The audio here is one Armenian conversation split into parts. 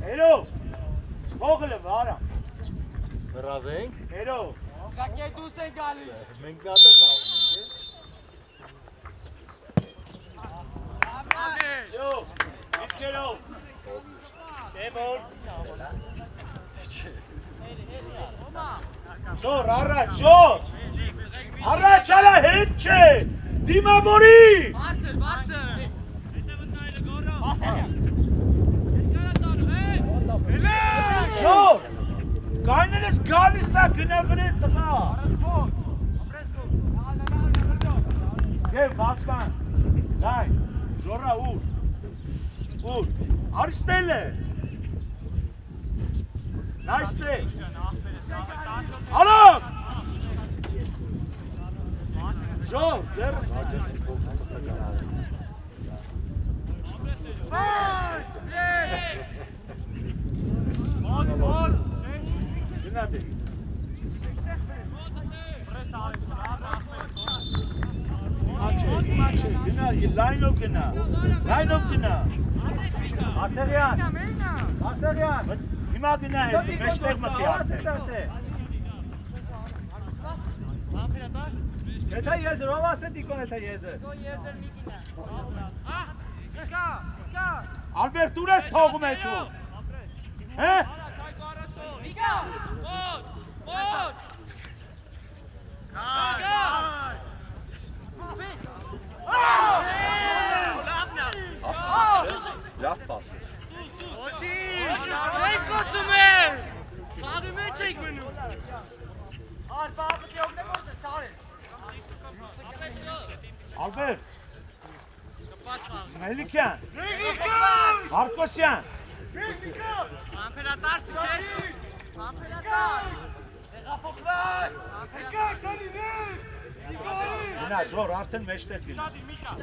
Hello! Vogelen, waarom? Razeng? Hello! Ga jij doen zijn gali? Մենք նա տեղ Yo! Hello! Demon! Շոր, առաջ, շոր! Առաջ արա հետ չէ! Դիմավորի! Բարձր, բարձր! Շոր! Կայնել ես գալիս է գնավրի տղա! Դև, բացման! Դայ, ժորա ուր! Ուր! Արիստել է! Նայստեղ! Արավ! Ժոր, ձերս Գնա դե։ Մաչե, գնա, լայնով գնա, լայնով գնա։ Արտեղյան, հիմա գնա հետ, մեջտեղ մտի արդեն։ Եթե եզր, ով ասե դիկոն եթե եզր։ Ալբերտ, ուր ես թողում է դու։ Հե? Լավ պաս է։ Ալբերտ, Մելիքյան, Մարկոսյան, գնա, ժոր, արդեն մեջտեղ գնա,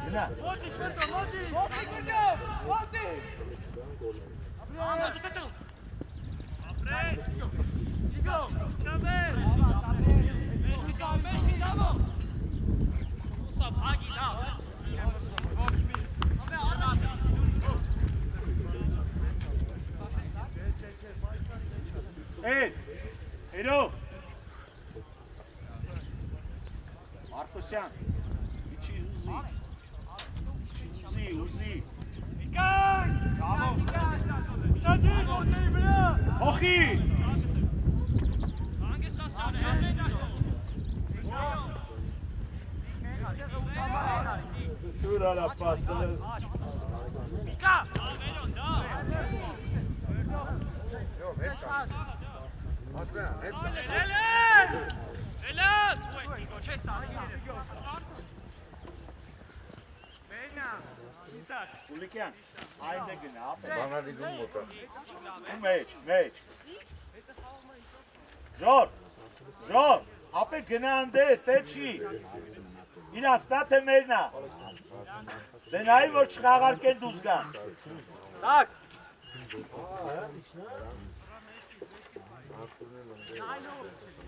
գնա։ Էդ, հերո, Մարկոսյան, իչի ուզի, հոխի, դուր արա պասս, Ուլիկյան, այնդ է գնա, Բանալի գում մոտը։ մեջ, ժոր, ապե գնա անդե, տե չի, իրաստատ է մերնա, դե նայի, որ չխաղարկեն դուզ գան, սակ,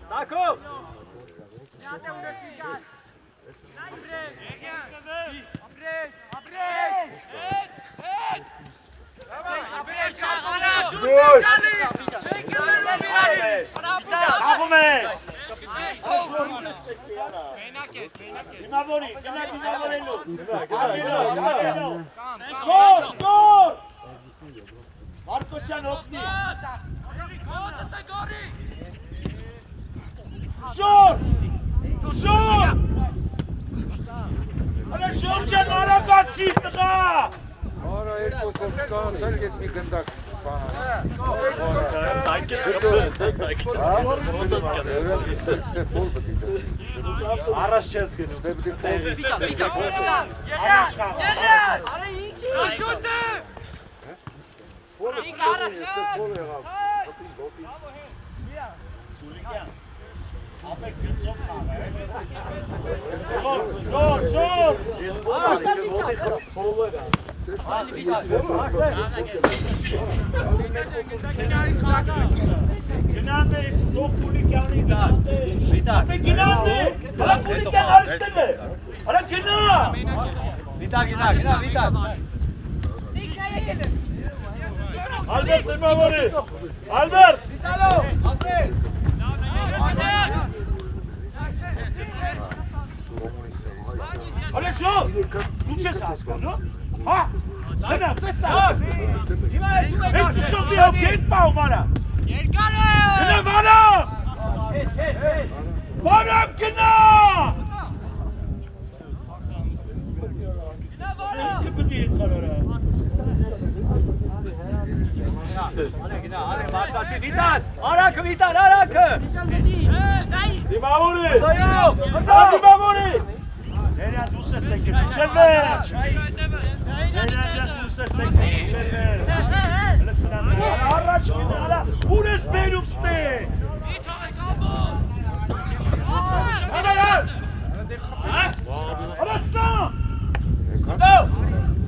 սակով, Աղում ես, դիմավորի, գնա դիմավորելու, ագելով, գոր, Մարկոսյան հոգնի, ժոր, Ալա ժոր ջան արագ Կացի տղա։ Արա երկուսով չկանցել գետ մի գնդակ Առաջ չես գնում։ Ապեք գծով խաղը։ Գնանդ ես թող Պուլիկյանի գնանդ։ Ապեք գնանդ։ Արա Պուլիկյան արստել է։ Արա գնա։ Վիտա։ Ալբերտ դիմավորի։ Ալբերտ։ Վիտալո, ապրել։ Արա շո։ Դու չես հասկանում։ Հա։ Գնա, ծեսա։ Հիմա դու եք Այդ շոկի հոգետ պահում արա։ Երկար է։ Գնա վարա։ Վարա գնա։ Ինքը պիտի եթարարա։ Արա բացացի Վիտան։ Արաքը։ Դիմավորի։ Դայո։ Դիմավորի։ Ներյա դուս ես եկել, չել վերջ։ Ներյա դուս ես եկել, չել վերջ։ Լսնան, առաջ գնա, արա, ուր ես բերում ստե։ Արա սամ։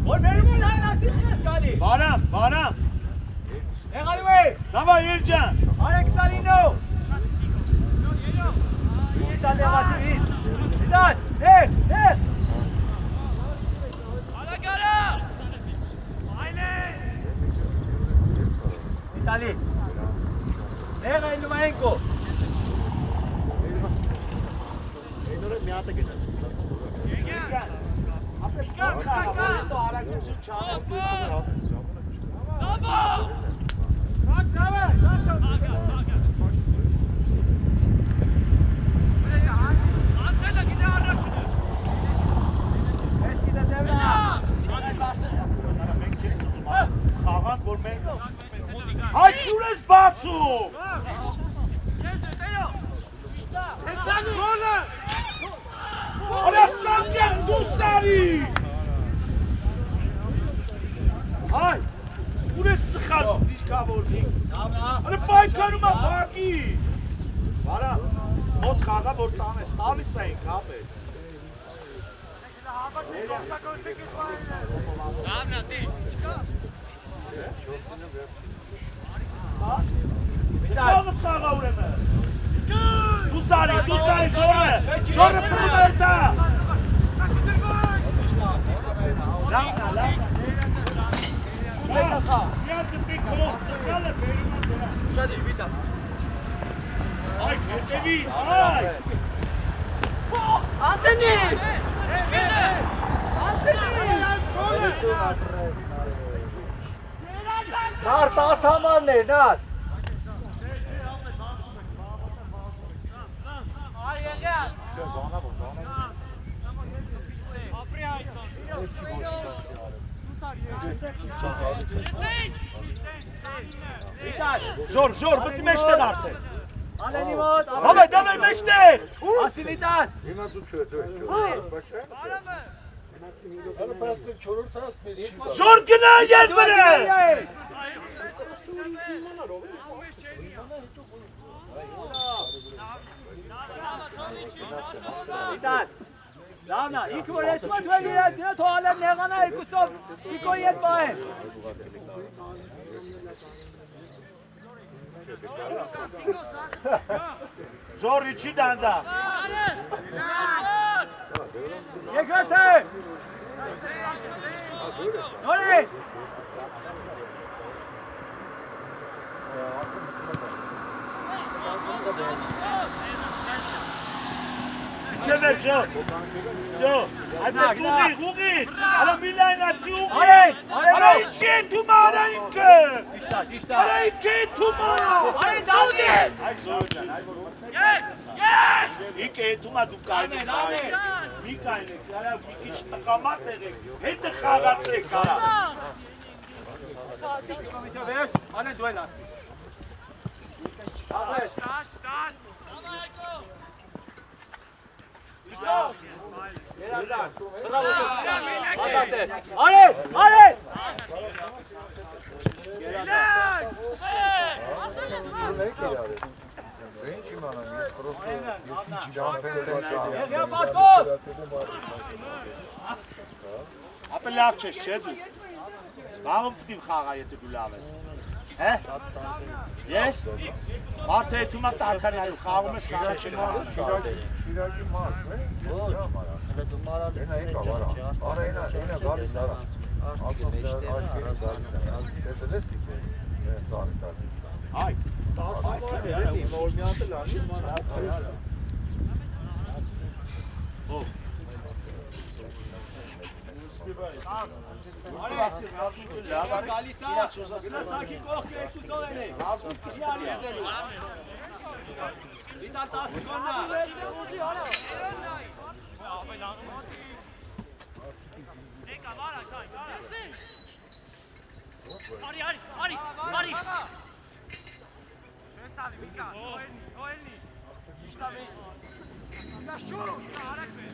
Որ բերում են այն ասիխ ես գալի։ Բարամ։ Եղալու է։ Դավա երջան։ Ալեքսանինո։ Վիտան եղացի վիտ։ Վիտան, ներ։ Ալագարա։ Վիտալի։ Նեղը Լումայենկո։ Այնորը մի հատ է գնաց։ Ապեք կան խաղը, որ հետո արագություն չանես գծում։ Խաղան, որ մենք հայտ դուր ես բացում։ Արա Սամջան դու սարի։ Հայ, ուր ես սխալ դիշկավորնի։ Արա պայքարում է բակի։ Բարա, մոտ խաղա, որ տալիս ենք, հապետ։ Վիտալը խաղա ուրեմը։ Դու սարի, ժորը պրում էր դա։ Լավնա։ Միատ դպի կրող սխալը բերում է դրա։ Ուշադիր, Վիտա։ Այ, կետևից, այ։ Անցենիշ։ Նար 10 համարներ, նար։ Ժոր, բտի մեջտեղ արդեն։ Անենի մոտ։ Դավայ մեջտեղ։ Ասի Վիտան։ Հիմա դու չէ, դու ես Ժոր գնա եզրը։ Վիտան։ Լավնա, ինքը որ հետ մոտ վեր դրա թողալեմ նեղանա երկուսով ինքո ետ պահեն։ Ժորի չի դանդա։ Երկրորդ է։ Նորի։ Չէ վեր, Ժո, այդպես ուղի, արա միլայնացի ուղի, արա ինչի են թումա արա ինքը, արա ինքը են թումա, Արի դավդի։ այսօր ջան, ինքը են թումա դու կայնի, մի կայնեք, արա մի քիչ տղամատ եղեք, հետը խաղացեք արա։ Անե դու էլ ասի։ Աղեշ։ Երազան, բրավո։ Արես, արես։ Ինչ իմանամ, ես պրոստը, ես ինչ ճամփել եմ Եղյա պատկոտ։ Ապե լավ չես, չէ դու։ Բաղում պտիվ խաղա, եթե դու լավ ես։ Հե? Ես? Մարդը հետում է տարքանայից խաղում ես խաղա չեն մարդ։ Շիրակի մարդ, Ոչ, հələ դու մարալի Ենա վարա, արա ենա գալիս արա։ Արտիկը մեջտեղ է, առանց Տեսել ես տիպը, ծարի տարի։ Այ, 10 մարդ է, էլի, որ մի հատ էլ անի, մանա։ ով։ Արես, գալիս է, գրասակի կողքը երկու տողեն է։ Չի ալի եզելու։ Դիտան 10 կոննա։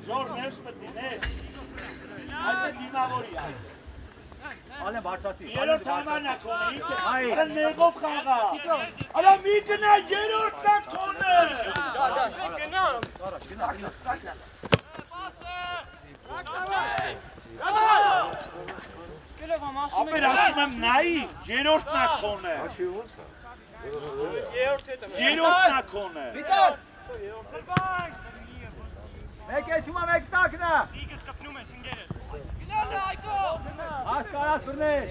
Ժոր ներս մտնի, ներս։ Այդ դիմավորի այ։ Ալեն բարձացի։ Երորդ համարն է կոնը, ինքը նեղով խաղա։ Արա մի գնա երորդն է կոնը։ Ապեր ասում եմ նայի, երորդն է կոնը։ Երորդն է կոնը։ Վիտար։ Մեկ էջումա մեկ տակնա։ Իգս կպնում ես ինգերես։ Ասկարաս բրներ։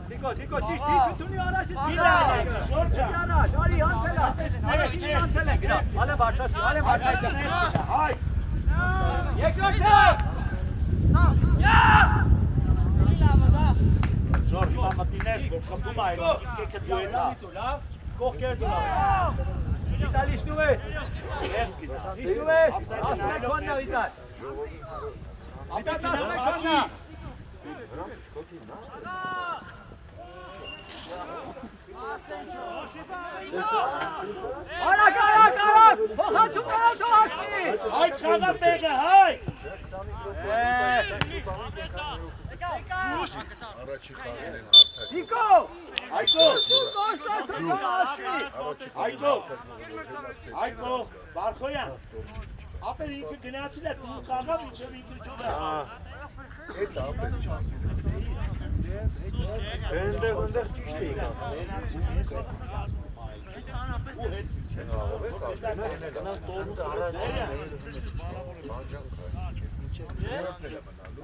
Տիկո, ճիշտ, դունի առաջ Իրա առաջ, շորջա։ Առաջ, արի հանցելա։ Արի հանցելա, գնա։ Ալեն բարձացի, ալեն բարձացի։ Հայ։ Երկրորդը։ Ժոր, հիմա մտնինես, որ խպում է այդ ինքեքը դու է տաս։ Կողքեր դու լավ։ Վիտալ իշնում ես։ Ես գիտա։ Իշնում ես։ Ասմեք կոննա Վիտալ։ Վիտալ ասմեք կոննա։ Արակ, արակ, արակ։ Հոխացում նրան թող ասնի։ Այդ խաղա տեղը, հայ։ Առաջի խաղեր են հարցակ։ Նիկո։ Այկո։ Այկո։ Այկո, Վարխոյան։ Ապեր ինքը գնացիլ է, դու խաղա միջև ինքը ջուրա։ Էդ ապեր չան։ Այնտեղ ճիշտ է եկա։ Գնացի ես է։ Ահավես ապեր։ Գնաց տորմուտ առաջ։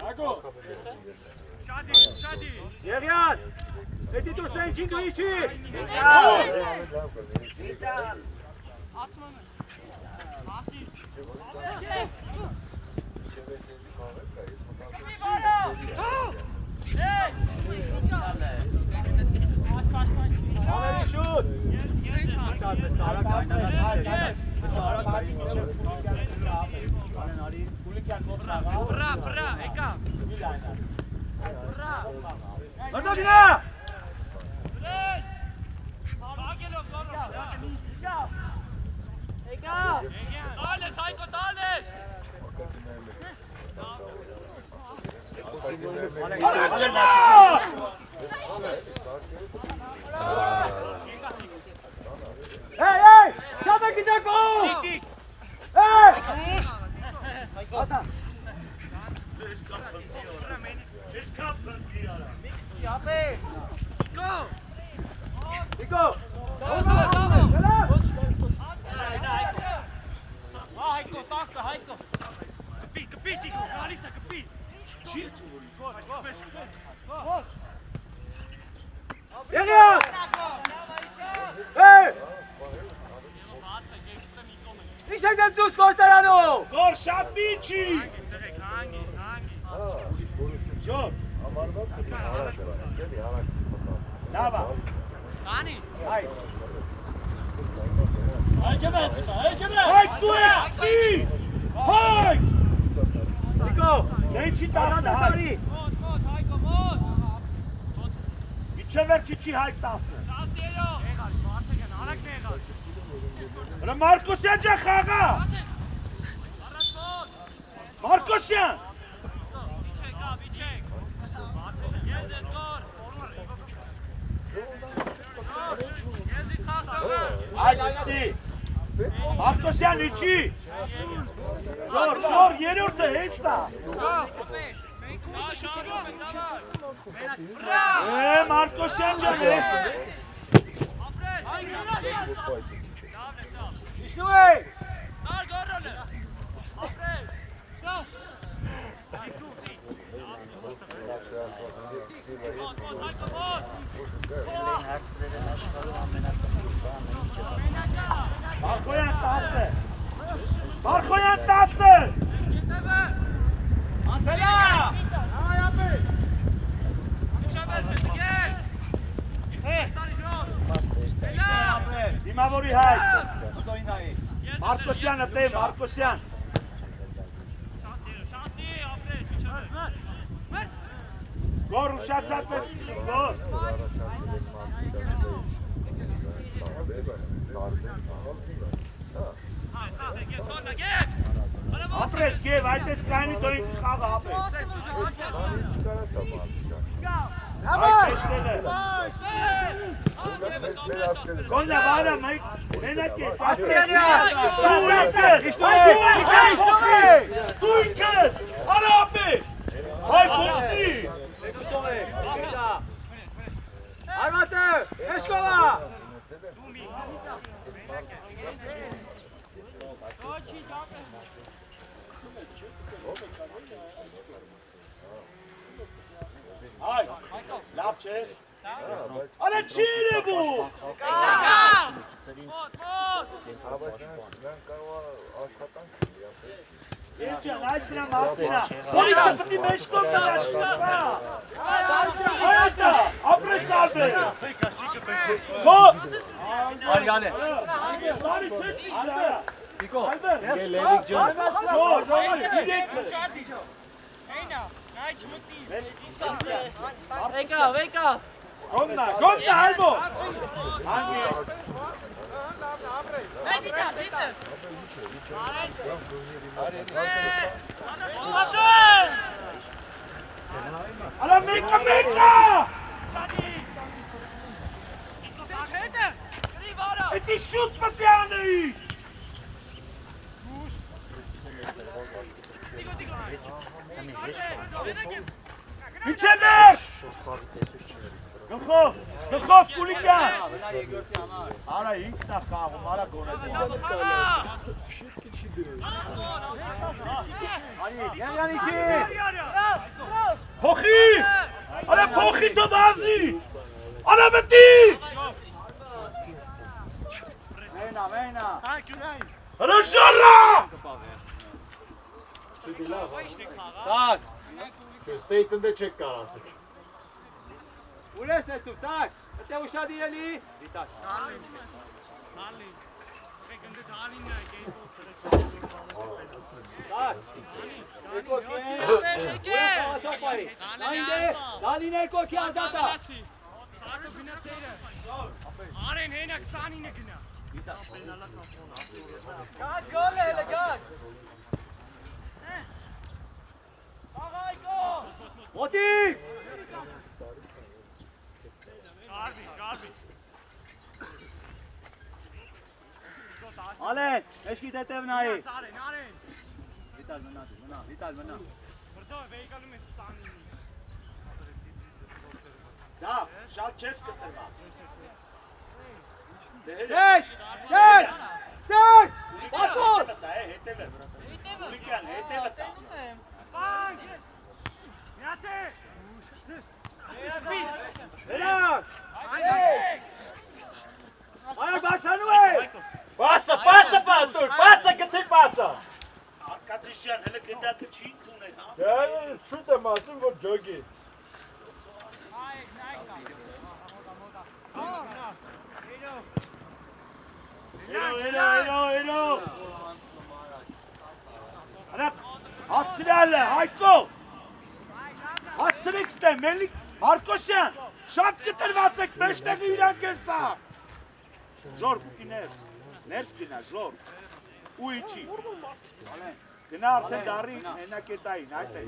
Այկո։ Շադի։ Եղյան։ Էդի դու սենչին դու իչի։ Ավելի շուտ։ Վրա, եկա։ Մրդովինա։ Տալես, Հայկո, տալես։ Hey, come get that ball! Hey! Nico! Հայկո, տակը, Հայկո։ Կպի, Տիկո, գալիս է, կպի։ Եղյան! Hey! Ինչ եք դες դուս գործարանով? Գոր շատ միչի։ Ժոր, Ամարված է առաջ էլի առաջ։ լավա։ Տանի։ Հայ։ Հայք դու ես սկսի։ Հայք։ Նիկո, դե ինչի 10-ը հայք։ Միջև վերջի չի հայք 10-ը։ Հրը Մարկոսյան ջան խաղա։ Մարկոսյան։ Հայք սկսի։ Մարկոսյան իջի։ Շոր, երորդը հեսա։ Մարկոսյան ջան է։ Իշնու է։ Բարխոյան 10-ը։ Բարխոյան 10-ը։ Անցելա։ Դիմավորի հայք։ Մարկոսյանը տե, Մարկոսյան։ Գոր ուշացած է սկսում, գոր։ Ապրես գև, այդ ես կայնի դո ինքը խաղը ապրես։ Այդ մեջտեղ է։ Գոնյա վարա մենակ ես, ապրես։ Դու ինքս, արա ապրես։ Հայ բոքսի։ Արմատը, էշկովա։ Հայ, լավ չես։ Արա չի երևում։ Երջան, այս նրա մասինա, որիքը պտի մեջտով նրաչնացա։ Հայատա, ապրես ալբեր։ Քո։ Արյան է։ Սարի չես իջա։ Նիկո, Ալբեր, Լևիկ ջան։ իրեք։ Վեկա։ Գոմնա, հալբո։ Հանգիստ։ Արա մեկա։ Էցի շուտ պտյանի։ Միջև վերջ։ Գլխով կուլիկյան։ Արա ինքն է խաղում, արա գոնել։ Եղյանիքի։ Փոխի։ Արա փոխի դու բազի։ Արա մտի։ Մենա։ Հրաշարա։ Սակ։ Ստեյցնդը չեք կարասեք։ Ուր ես էտու, սակ։ Էտե ուշադիր էլի։ Դիտակ։ Սակ։ Երկոքի են։ Ուր կաղացոպայի։ Դալին երկոքի ազատա։ Արեն հենա 29 գնա։ Գադ գոլ է, գադ։ Մոտի։ Կարբի։ Ալեն, էշքի դետև նայի։ Արեն։ Վիտալ մնա։ Բրդո, վեյկալում ես 29։ Դա, շատ չես կտրված։ Սեկ, բակոտ։ Հետև է, կուլիկյան, հետև է տա։ Բանք։ Միատե։ Վերակ։ Այր բացանու է։ Պասը, գտիր պասը։ Արկացիս ջան, հլը գնդակը չի ընդունել, հա։ Շուտ եմ ասում, որ ջոգի։ Hero. Ana Hasrelle Hayko. Hasrikste Melik Markosyan. Շատ կտրված եք, մեջտեղի իրանք են սա։ Ժոր, ուտի ներս գնա, ժոր։ Ու իչի։ Գնա արդեն դարի հենակետային, այդ է։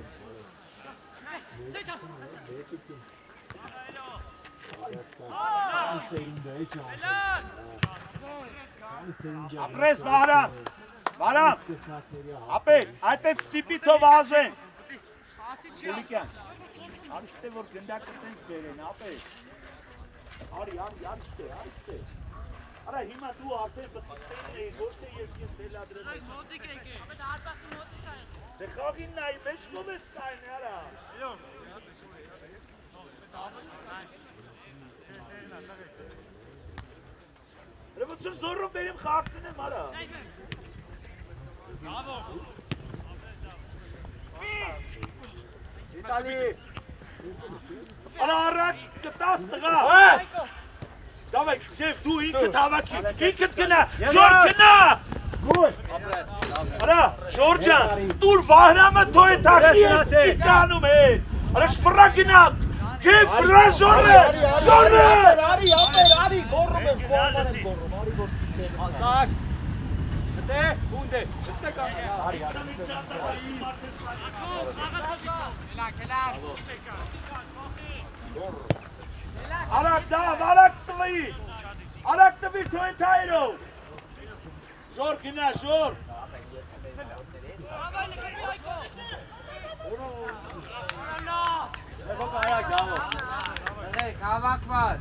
Ապրես Վահրամ, ապեր, այդ է ստիպի թով ազեն։ Ուլիկյան, արիշտ է, որ գնդակը տենց բերեն, ապեր։ Արի, արիշտ է։ Արա հիմա դու արդեն բտիստեին էի, ոչ թե ես բելադրել եմ։ Դե խաղին նայի, մեջ լով ես կային, արա։ Ռևոցուն զորում բերեմ խաղցին եմ, արա։ Իտալի։ Արա առաջ կտաս տղա։ Դավայ, Ջև, դու ինքդ հավաքի, ինքդ գնա, Ժոր գնա։ Արա, Ժորջան, դուր Վահրամը թո է թակի ես տիկանում են։ Արա շվրա գնա, գև վրա Ժորը, Ժորը։ Արի, գորում եմ, Ասակ։ Դե, ունդ է, դե կան։ Արակ տվի թո են թայրով։ Ժոր գնա, Ժոր։ Հավաքված։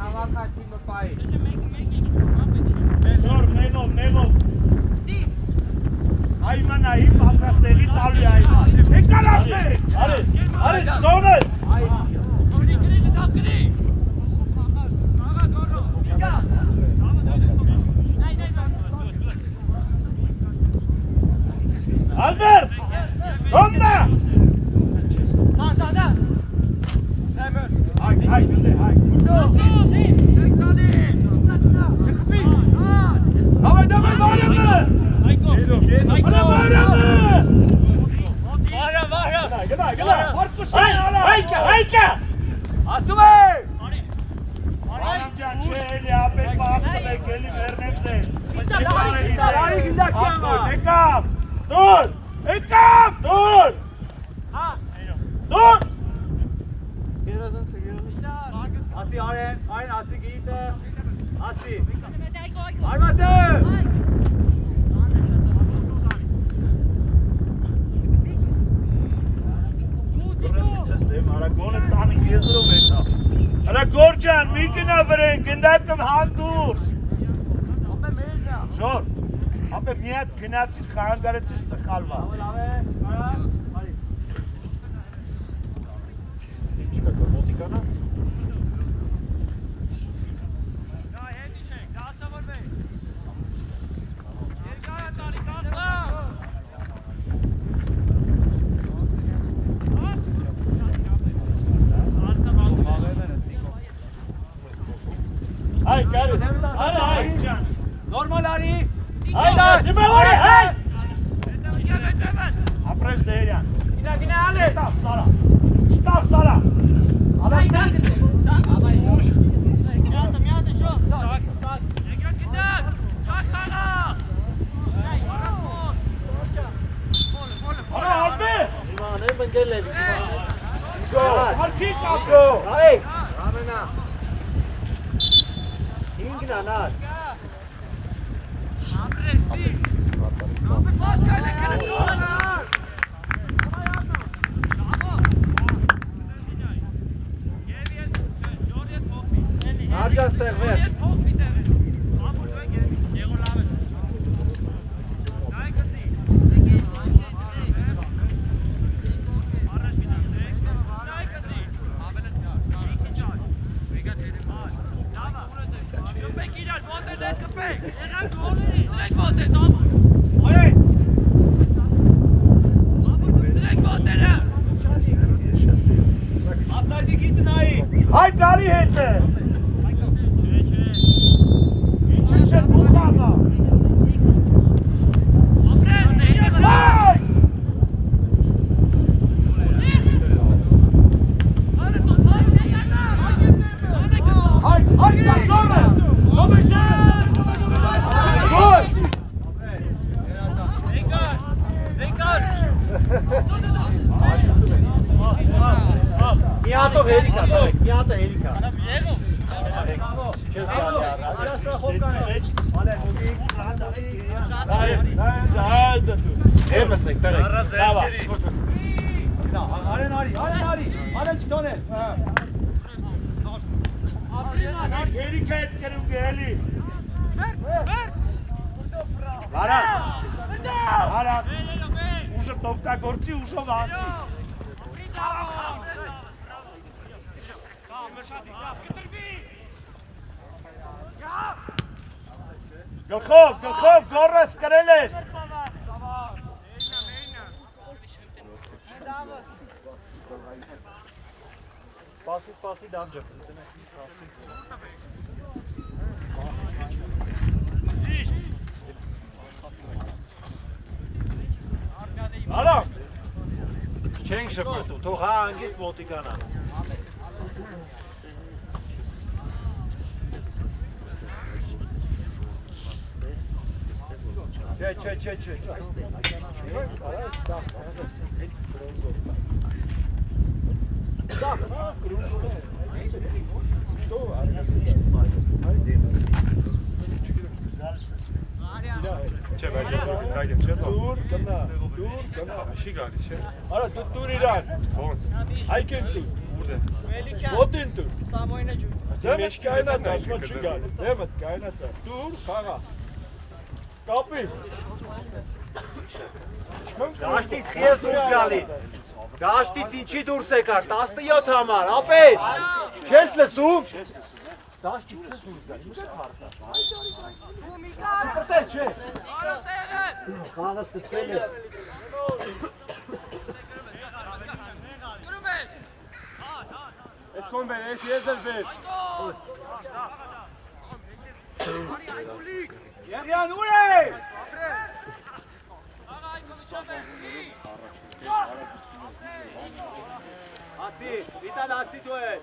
Հավաքած իմը պայի։ Ժոր, մեղով։ Այմանայի պատրաստելի տալու է այս։ Եկար ասներ։ Արի, ստողնել։ Ալբերտ, ռոմնա։ Հայ, գնդե։ Դավայ, Վահրամը։ Գնա, Մարկոսյան, արա։ Հայկը։ Աստում է։ Վահրամ ջան, չէ, էլի ապետ պաստում եք, էլի վերնեմ ձեզ։ Արի գնդակյան։ Եկավ, դուր։ Ասի արեն, այն ասի գիցը, ասի։ Արմատը։ Արագոնը տանի եզրով էտա։ Արա Գորջան, մի գնա վրեն, գնդակը հանդուրս։ Ժոր, ապե մի հատ գնացիր խաղանգարեցիր սխալվա։ Լավ է, արա, արի։ Ինչկա կոմոտիկանա։ Հայ, կարի, արա, հայ, ջան։ Նորմալ արի։ Հայ, դիմավորի, հայ։ Ապրես դերյան։ Գնա ալե։ Շտա սարա։ Արա տենց։ Արա, հազբե։ Իման եմ ընգել եմ, Հարկի կապրո։ Այ, ամենա։ Ինգնա նար։ Արջաստեղ վեր։ Direkt Ալեթը։ Ինչի՞ չէ դուխամա։ Այ! Այ, Ժորը։ Գոլ։ Մի հատով հերիքա, մի հատը հերիքա։ Չես գալի առած։ Դեմս եք տեղեք։ Արեն չտոնես։ Հերիքա հետ կրում գելի։ Վարան։ Վարան։ Ուժը տովտագործի, ուժով անցի։ Գլխով, գորես, կրել ես։ Սպասի դամջը։ Արա։ Չենք շպրտում, թող հանգիստ մոտիկանա։ Չէ։ Չէ, բայց ես գայեմ, չէ՞։ Դուր գնա։ Չի գալի, չէ։ Արա դու դուր իրան։ Ոնց։ Այքեն դու։ Ուր է։ Ոտին դու։ Դեմս Կայնա դասմա չի գալի։ Դեմդ կայնա դա։ Դուր խաղա։ Կապի։ Դաշտից խիես դուրս գալի։ Դաշտից ինչի դուրս եկար, 17 համար, ապետ։ Չես լսում։ Դաշտից դուրս գալի, ինչ է հարթա։ Պտես չէ։ Խաղը սկսվել է։ Ես կոմբեր, ես էլ վեր։ Եղյան ուր է։ Ասի, վիտան ասի դու է։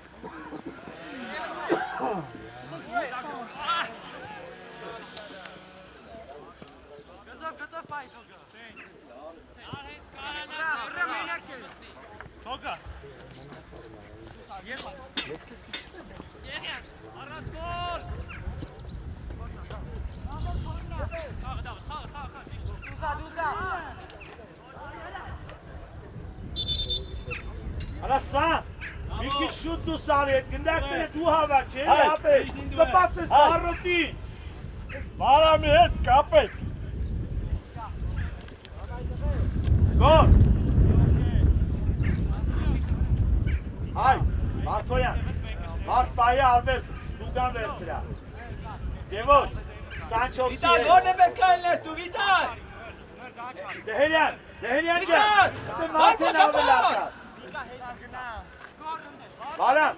Թոկա։ Արասա, մի քիչ շուտ դու սարի հետ, գնդակները դու հավաք, չէ՞, ապետ, կպած ես վարոտի, վարամի հետ կապետ, գոր, այ, Մարտոյան, մարդ պահի արվեր, դուգան վերցրա, դևոտ, Սանչովսի հետ, Վիտան, ո՞րն է պետք է լես դու, Վիտան։ Դեհերյան ջան, դե մարդ են ավելացած, Վարան,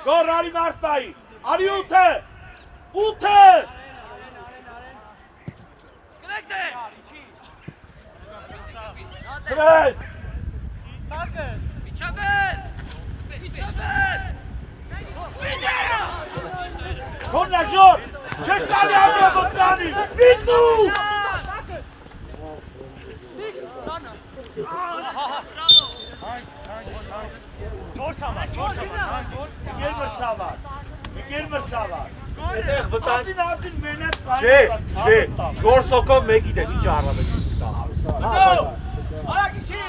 գոր արի մարդ պահի, արի ութը, Սրես, Կոննա ժոր, չես տալի ամյա ոտկանի, վիտու! Եկեր մրցավար, Այդեղ վտան։ Ածին մենատ Չէ, գորսոկով մեկի դեմ, ինչ առավետից վտան։ Արագ իչի։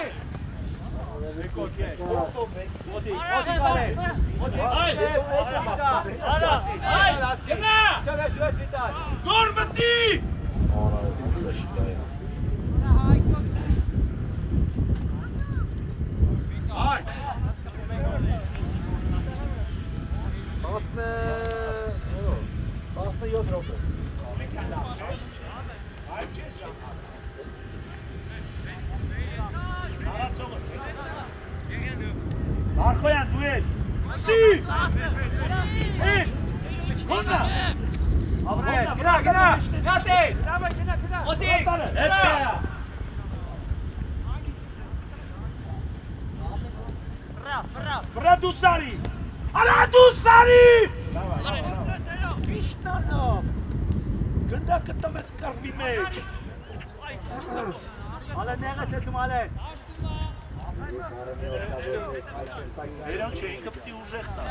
Գոր մտի! Այ! 17 րոպե։ Մարխ Միքոյան դու ես։ Սկսի։ Հին։ Հոնա։ Ապրես, գնա, գնատես։ Օտիկ, Հետո։ Վրա դուսարի։ Արա դուսարի։ Իշտանով։ Գնդակը տմեց կռվի մեջ։ Ալեն նեղես ետում ալեն։ Երան չէ, ինքը պտի ուժեղ տա։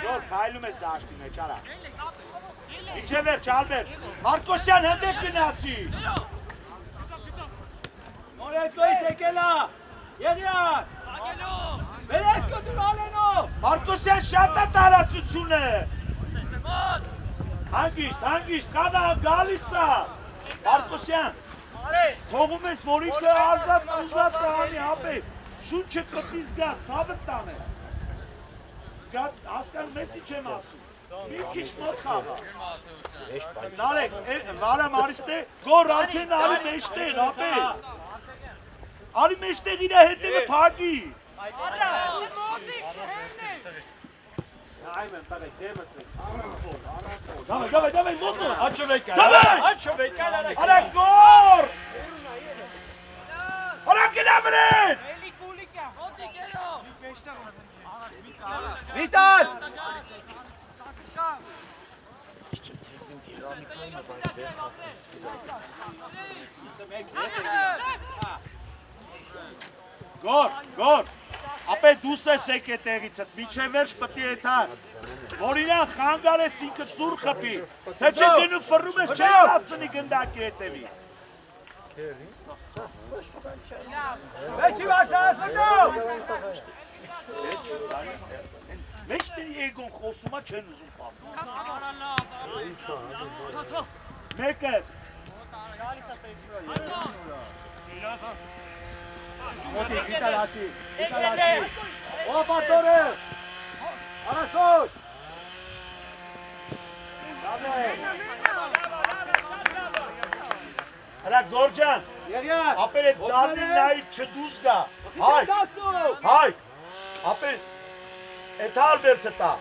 Ժոր, կայլում ես դաշտի մեջ, արա։ Իչե վերջ, ալբեր։ Մարկոսյան հնդեք գնացի։ Նորետկոյից եկելա։ Եղյան։ Վերեսկո դուր ալենով։ Մարկոսյան շատ է տարածություն է։ Հանգիստ, խաղա գալիս է։ Մարկոսյան, թողում ես, որ ինքը ազատ ուզած է անի, հապե, շունչը կտի զգա, ցավը տանը։ Զգա, հասկանում ես ինչ եմ ասում։ Մի քիչ մոտ խաղա։ Նարեկ, վարամ արիստ է, գոր արդեն արի մեջտեղ, հապե։ Արի մեջտեղ իրա հետևը փակի։ Давай, модно! Давай! Аրա գոր! Արա գնամրեն! Վիտալ! Գոր! Ապե դուս ես եկե տեղիցդ, միջև վերջ պտի եթաս, որ իրան խանգար ես ինքը ծուր խպի, թե չէ գնու ֆռում ես չես ասցնի գնդակի հետևից։ Վեչի վաշաս մտով! Մեջտերի եգոն խոսումա չեն ուզում պասում։ Մեկը։ Օտիկ, Վիտալ ասի, Օպատորես, Արասոտ, Հրա գորջան, Եղյան, ապեր էտ դարնին նայիտ չդուս գա, հայ, ապեր, էտ Ալբերտը տա,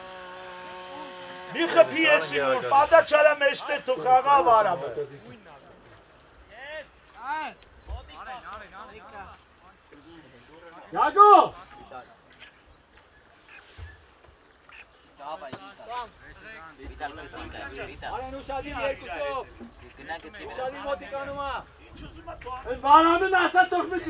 մի խպի ես ինուր, պադա չարա մեջտեր թու խաղա վարամը։ Յագո, արեն ուշադին երկուսով, ուշադին մոտիկանում է, վարամին ասա տողմիք,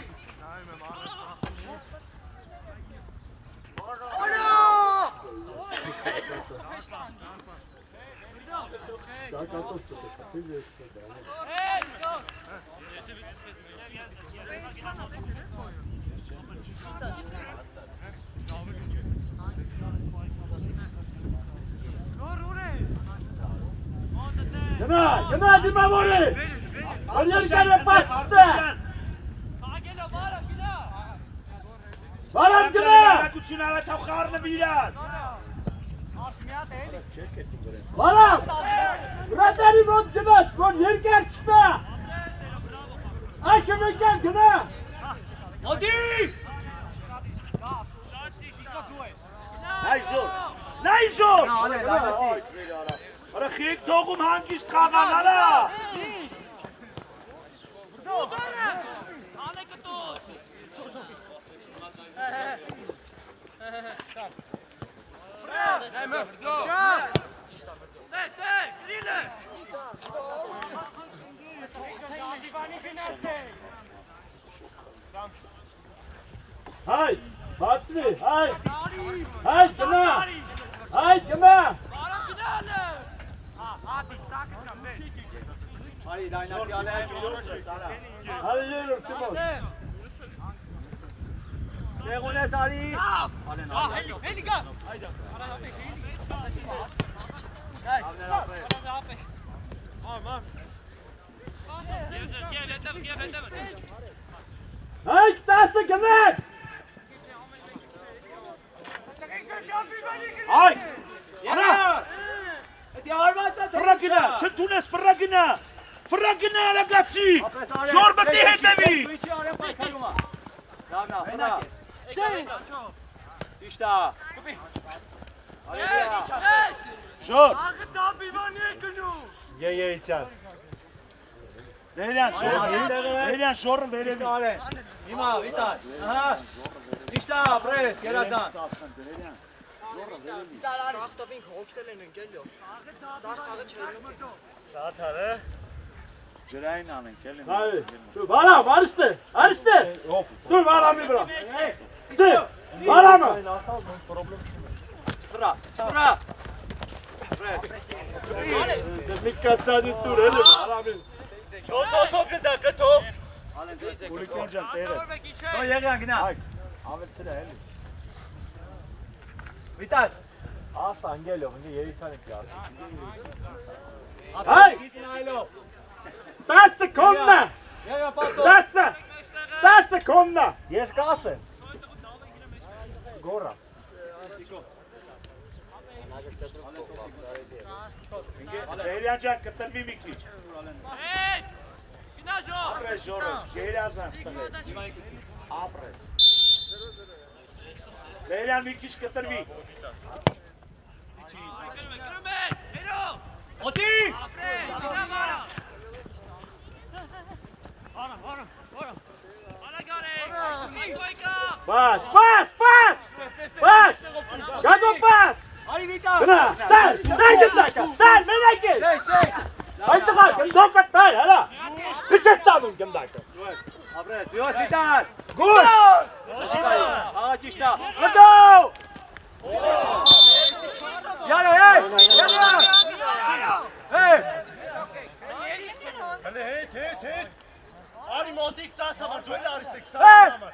Գնա դիմավորի, որ երկար է պաստը, վարամ գնա, Արակություն արաթավ խարնը վիրան։ վարամ, վրատերի մոտ գնաց, որ երկար չնա, այչը մեկան գնա, Օդիկ! Նայ ժոր! Արա խիեք թողում հանգիստ խաղան արա! Հայ, բացնի, հայ, գնա, հայ, գնա, Արի դայնացի ալեն, հալելոր տիմոս, տեղուն ես արի, Հելիկա, հայ, տասը գնաք, Այ! Արա! Ֆռա գնա, չընդունես ֆռա գնա արագացի, ժոր բտի հետևից, Davna, fına. İşte. Ժոր, Եյեյցյան։ Դերյան, ժորը վերևից։ Ale. Nima, Vital. Aha. İşte, pres, gelazan. Սաթարը։ Ջրային անենք, էլի։ Hayır. Dur varam, arıstı. Arıstı. Dur varam bir bırak. Dur. Varam mı? Sıra, sıra. Dikkat sadece dur öyle varam bir. Օտո գտա, գտո։ Ուրիկեն ջան, տերը։ O yeğen gina. Ավելցել է, էլի։ Vital. Ասա անգելով, ինձ երիցան եք լավ։ Hay. Git inaylo. 10 sekunda. Yeğen pato. 10 sekunda. Ես կասեմ։ Գորա։ Դերյան ջան, կտրվի մի քիչ։ Ապրես ժորս, գերազան ստվեց։ Ապրես։ Դերյան մի քիչ կտրվի։ Oti. Bas, bas, bas. Bas. Gago bas. Hadi Vital. Buna. Sen git dakika. Sen bana gel. Haydi bak, dokat tay hala. Hiç etmedin kim dakika. Apres, Dios Vital. Gol. Ağaç işte. Hadi. Yalo, hey. Yalo. Hey. Արի մոտիկ 10 համար, դու էլ արիստե 20 Hey. համար։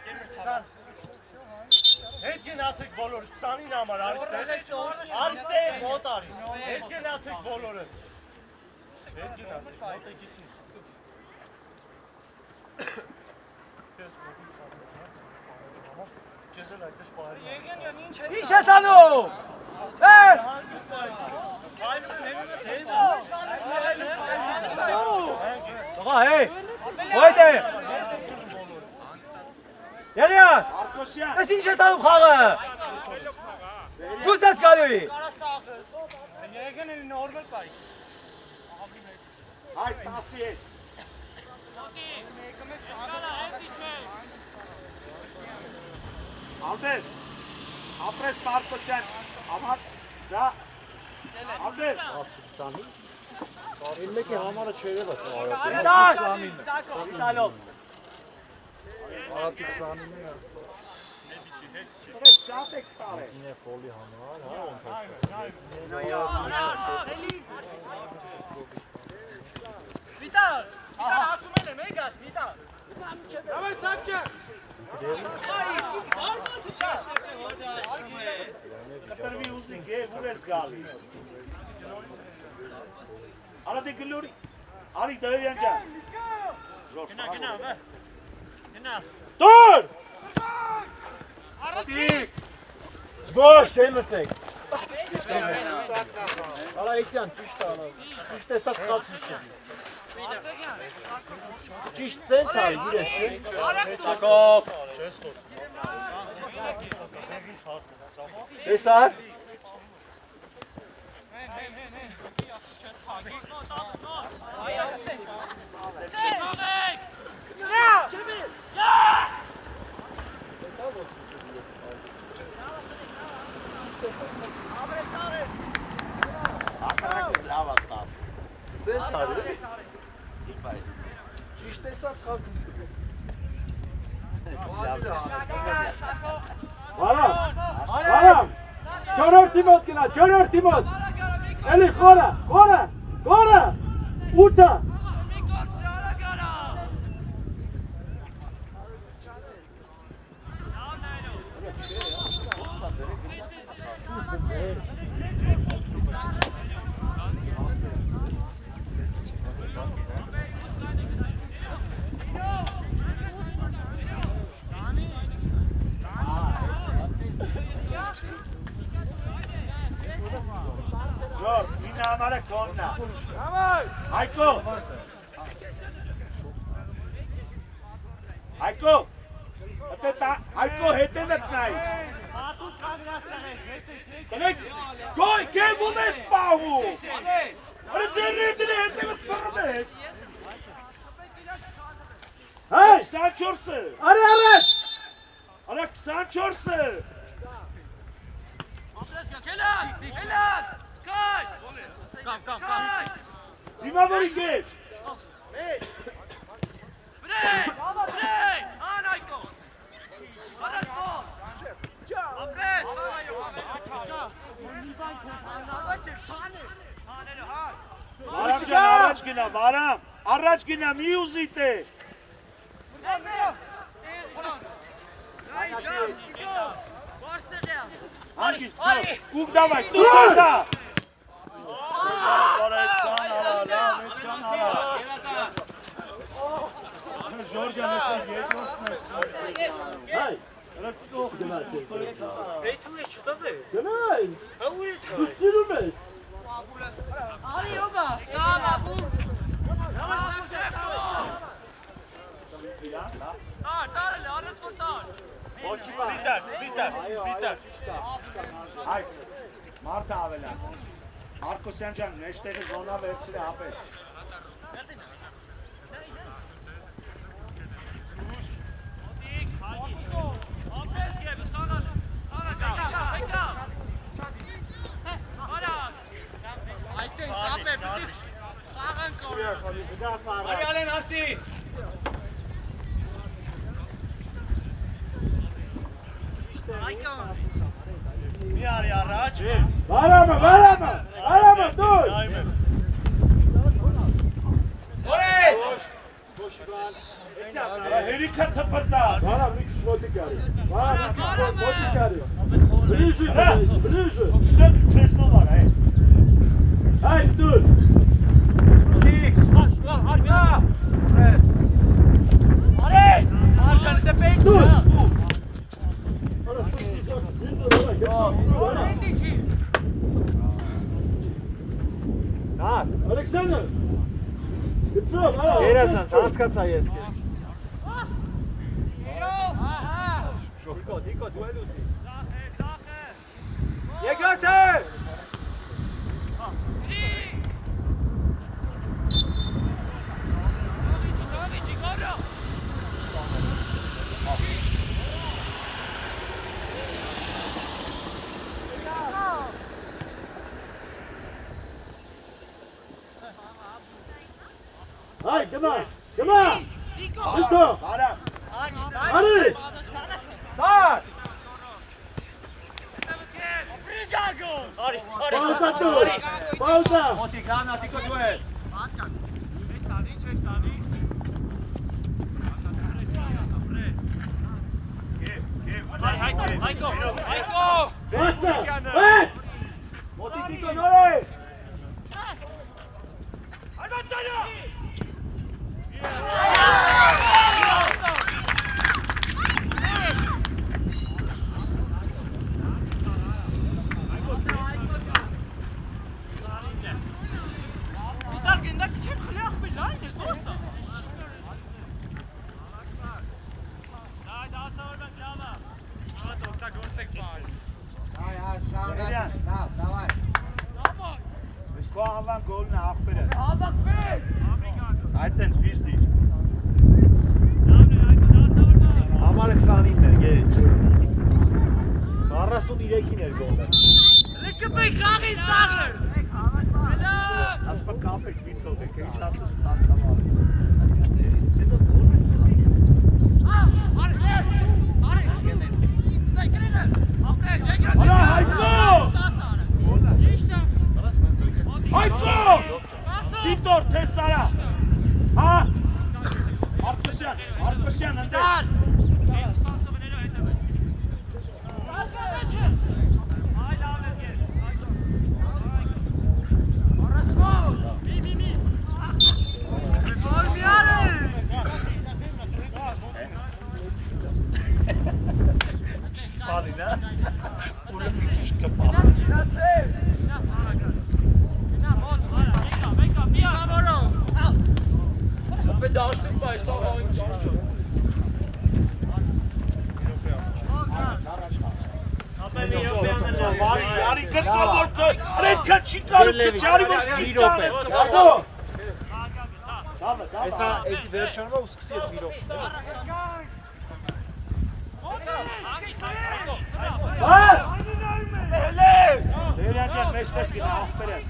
Հետ գնացեք բոլորը 20-ին համար արիստե։ Արիստե մոտ արի։ Հետ գնացեք բոլորը։ Հետ գնացեք, մոտ եկեք ինձ։ Քեզ էլ այդպես բարի։ İş Hasan'ım. Hey. Toka hey. Haydi. Yeğen. Արկոսյան, Nasıl iş Hasan'ım kağı? Bu ses geliyor. հայ 10-ի։ Ալբեր, ապրես Մարկոսյան, համար, դա, Ալբեր, Elindeki hamara çeyrek bas. Vital. Vital'ım. Artık saniyene yazdı. պրես շատ եք տարել։ Yine folli hamar. Ha, on Vital. Vital asum ele, megas, Vital. Կտրվի ուզիկ է, ուր ես գալի։ Արա դե գլորի, արի դերյան ջան։ Ժոր Dur! Զգոշ, եմսեք։ Hala isyan, çişte hala. Çişte esas kalçıştı. Çişt sen çay, güreşti. Çakov. Տեսար։ Սենց արի։ Ճիշտ տեսած խաղցիստը։ Varam! Varam! Çoror Timot gina, çoror Timot! Eli kora, kora, kora! Uta! Ժոր, ինը համարը կոննա։ Հայկո։ Հայկո։ Հայկո հետևդ նայ։ Կնեք, գոյ, գևում ես պահում։ Հրը ձերներդին հետևդ վռում ես։ Հայ, 24-ը։ Արի առաջ։ Արա 24-ը։ Դիմավորի գեջ։ Վարամ ջան, առաջ գնա, վարամ, առաջ գնա, մի ուզիտ է։ Հանգիստ, ջոք, ուկ դավայ, տուր կորդա։ Ժորջան եսը երկրորդն ես։ Հայ, Հրը տող գնացեք։ Էյթու է չտավ է։ Գնայ։ Հա ուր է Դու սիրում ես։ Արի օբա։ Հայ, մարդը ավելաց։ Մարկոսյան ջան, մեջտեղը զոնա վերցրի հապես։ Արի ալեն հասի։ Մի արի առաջ։ Վարամը, դուր։ Որե։ Հերիքա թպրտաս։ Վարամ, մի քիչ մոտիկ արի։ Վարամ, մոտիկ արի։ Բլիժը։ Սեկ չեսնով արա է։ Հայ, դուր։ Ալեքսանդր։ Գծով, արա։ Երազանց, հասկացա ես քեզ։ Դիկո, դու էլ ուտի։ Երկրորդ է։ Հայ, գնա։ Զիթո։ Վարամ։ Արի։ Դար։ Պաուզա դուր։ Պաուզա։ Մոտիկ, անա, դիկո դու էլ։ Վասը, վաս։ Մոտիկ դիկո նորե։ Ես քո աղավան գոլն է աղբերը։ Այդ տենց վիստի։ Համարը 29-ն էր, գեջ։ 43-ին էր գոլը։ Ասպա կապեք վիթով եք, ինչ ասը ստացավ արի։ Արա Հայկո! Հայկո! Վիտոր, թես արա։ Հա? Արկոսյան, ընդեր։ Սպանին, հա? Ուրը մի քիչ կպավ։ Դաշտում բայ, սա այն ճաշը։ Արի գծա որ ռեդքա չի կարող գծի արի ոչ մի րոպե։ Էսա էսի վերջանում ու սկսի այդ մի րոպե։ Դերյան ջան մեջտեղ գնա ախպերես։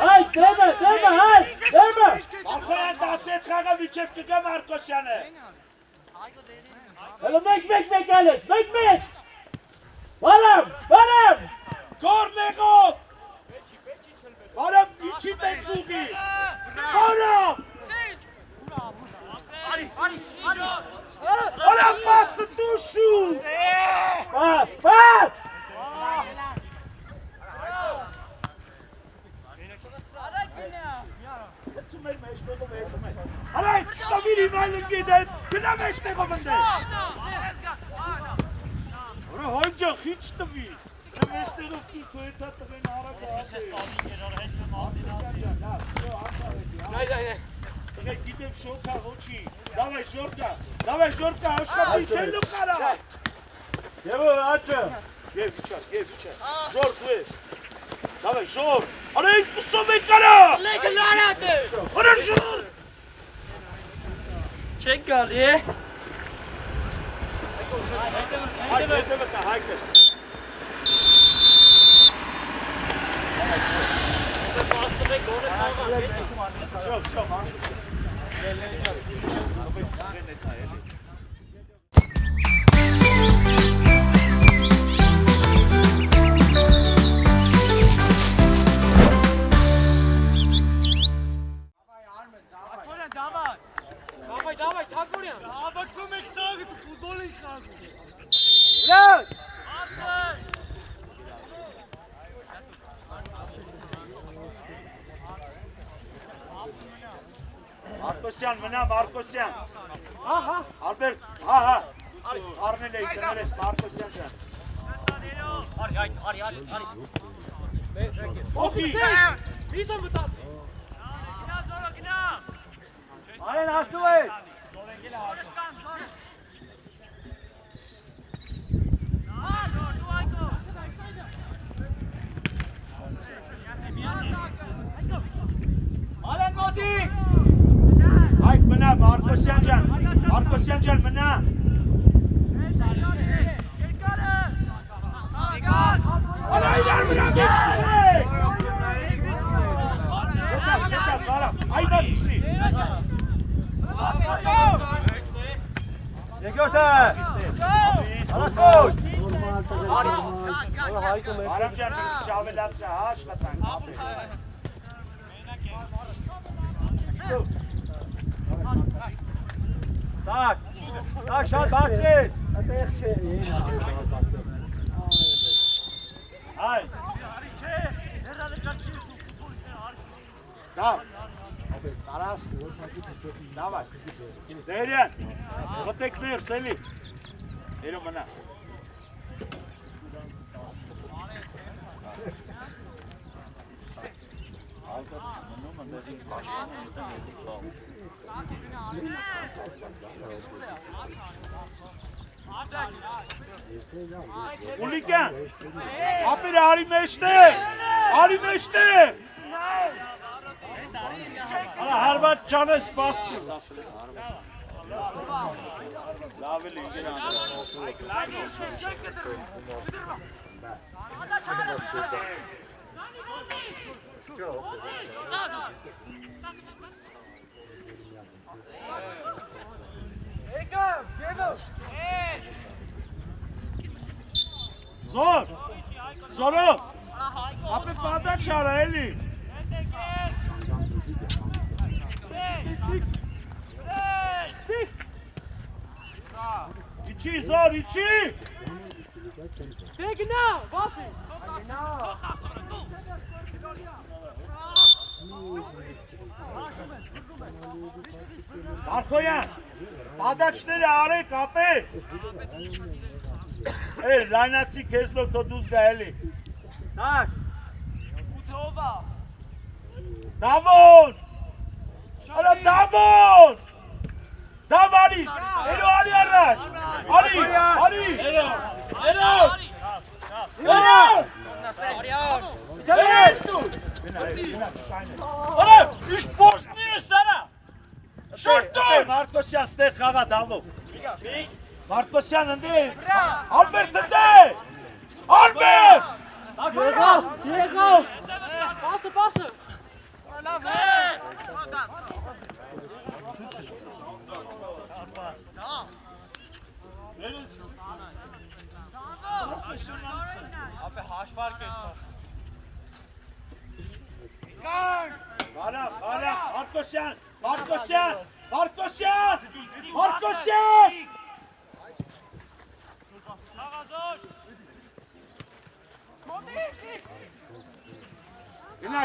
Հայ, դեմը, հայ, դեմը։ Արխոյան 17 խաղը միջև կգա Մարկոսյանը։ Հələ մեկ ալես, մեկ։ Բարամ։ Կորնեգով։ Բարամ իչի տենցուգի։ Բարամ։ Բարամ պասը դուշու։ Պաս։ Գցում էր մեջտեղով եթում էր։ Արա շտամիրի մայլն գիտեն, գնա մեջտեղով ընդե։ Արա հոյջան խիչ տվի։ Մեջտեղով կի քո էթա տվեն արագ Դե գիտեմ շոկա ոչի։ Դավայ ժորկա, աշկապի չեն լուկարա։ Եվո աչը։ Եվ չաս։ Ժորկ վես։ Դավայ ժոր։ Արա ինչ կուսով է կարա։ Լեգը լարատ է։ Արա ժոր։ Չեք գալի է։ Հայտը կա, հայտես։ Շով, Давай, Թակորյան։ Հավաքվում եք սաղը դու ֆուտբոլ եք խաղում։ Լավ։ Մարկոսյան, մնա Մարկոսյան։ Ահա։ Ալբերտ, հա։ Արնել էի դնել ես Մարկոսյան ջան։ Արի։ Օքի։ Վիթը մտածի։ Գնա։ Արեն ասում ես։ Արեն մոտիկ։ Այդ մնա Մարկոսյան ջան, մնա։ Արա իրար վրա մեկցեք։ Չետաս, բարամ, այ բաս կսի։ Երկրորդը։ Արասոտ։ Բարամ ջան, մի շավելացրա, հա, աշխատանք։ Так, շատ բարձր։ Այդտեղ չէ, Այ։ Դավ։ Տարաս։ Դավայ։ Դերյան։ Գտեք ներ, սելի։ Երո մնա։ Ուլիկյան, ապերը արի մեջտեղ, Արա հարված ճանես բաստուս, լավ էլ ինգեր անձես, Զորով, ապետ բադակ շարա էլի, իչի զոր, իչի, Դե գնա, բացի։ Արխոյան, բադաչները արեք, ապետ, Ey, լայնացի քեզ լոք թո դուզ գա էլի։ Տար։ Դավոն։ Արա Դավոն։ Դավարի։ Էլո արի առաջ։ Արի։ Էլո։ Արա, իշ փոստնի է սարա։ Շուտուր։ Մարկոսյան ստեղ խաղա Դավոն։ Մարկոսյան ընդե։ Ալբերտ ընդե։ Ալբերտ։ Եղավ։ Պասը։ Արա, Մարկոսյան։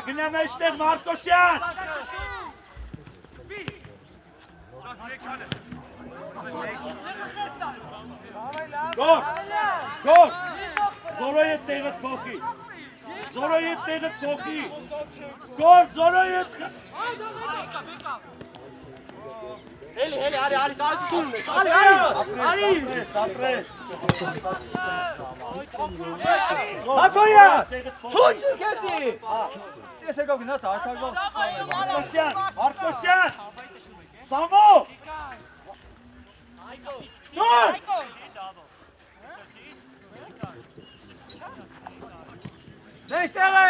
Գնա մեջտեղ Մարկոսյան։ Գոր։ Զորոյի տեղը փոխի։ Գոր, զորոյի Ապրես։ Հաչոյա։ Թույլ քեզի։ Ես եկավ գնաց արցակով։ Մարկոսյան։ Սամո։ Դուր։ Ձեզ տեղը։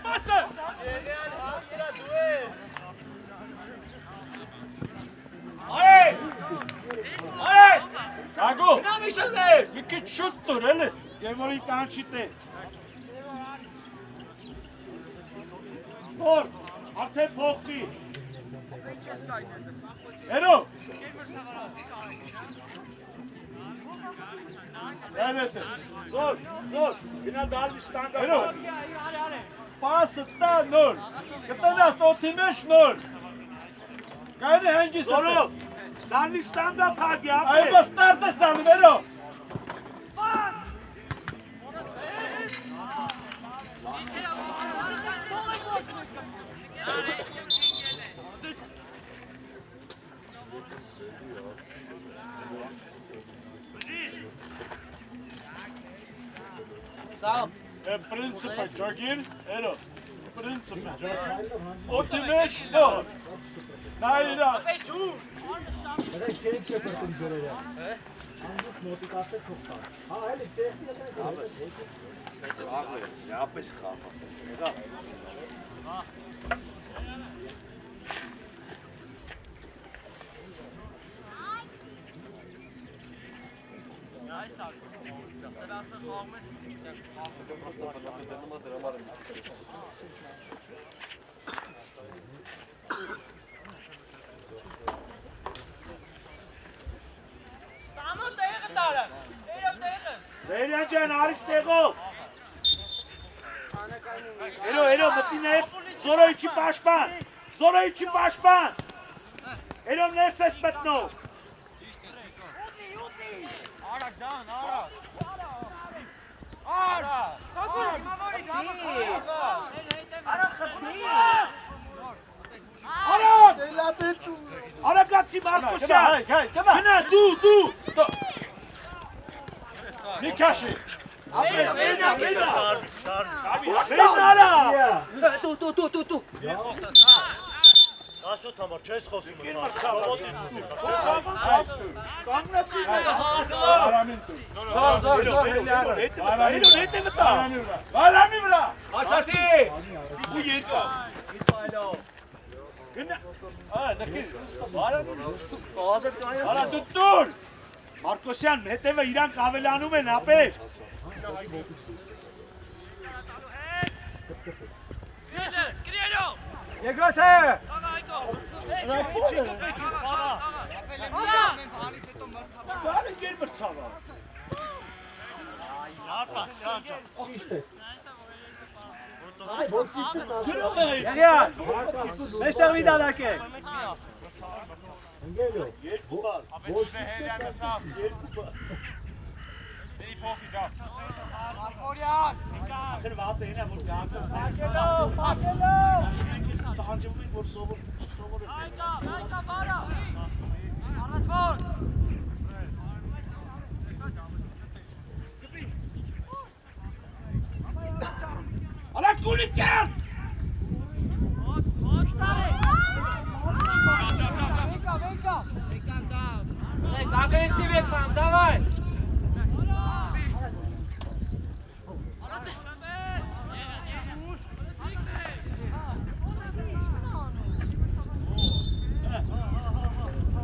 Պասը։ Ագո։ Մի քիչ շուտ տուր, էլի։ Եվորի կանչի տե։ Որ, արդեն փոխվի։ Էրո։ Զոր, գնա դալվի շտանգա։ Էրո։ Պասը տա նոր։ Կտնաս օթի մեջ նոր։ Կայնի հենգիս զորո։ Դալվի շտանգա փագի, ապե։ Այո, ստարտ է ստանում, էրո։ Принципа Джогин, Эро. Принципа Джогин. Otimeş no. Nayra. Վերյանջան արիստեղով։ Էրո, մտի ներս, զորոյիչի պաշպան։ Էրո ներս ես մտնով։ Արագացի Մարկոսյան։ Գնա, դու։ Նիկաշի։ Ապրես, վենա։ Վենարա։ Դու։ Ասոտ համար չես խոսում։ Կին մրցավ։ Կանգնացի։ Արամին տու։ Զոր։ Հետը մտա։ Արամի վրա։ Աչացի։ Դու երկա։ Իսմայլով։ Գնա։ Նկի։ Գազդ կային։ Արա դու տուր։ Մարկոսյան, հետևը իրանք ավելանում են, ապեր։ Երկրորդը։ Չկար են գեր մրցավա։ Գրող է։ Եղյան, մեջտեղ մի դադակ է։ Երկու բալ։ Ախր վատը հինա, որ գանսս տանջվում են, որ սովոր Alak Kulikan! Агрессивнее к нам, давай!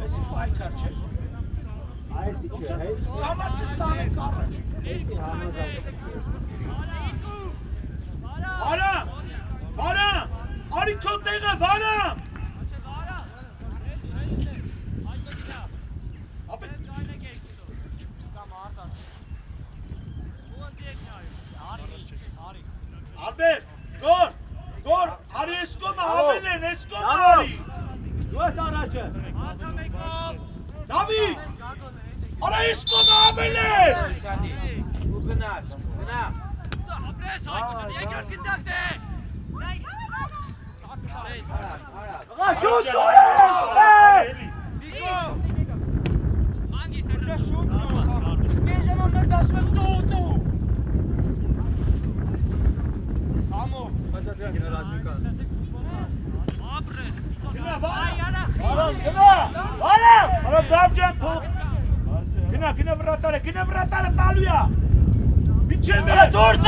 Էսի պայքար չէ։ Այս իջը, հե։ Կամացի ստանենք առաջ։ Վարամ! Վարամ! Արի քո տեղը, վարամ! Ալբեր, գոր, արի ես կոմը ավել են, ես կոմը արի։ Դու ես առաջը։ Դավիթ, արա ես կոմը ավել են։ Ու գնաց, գնա։ Աղա շուտ Արա դավջան թող։ Գնա վրատարը տալույա։ Միջեմ է։ Դուրս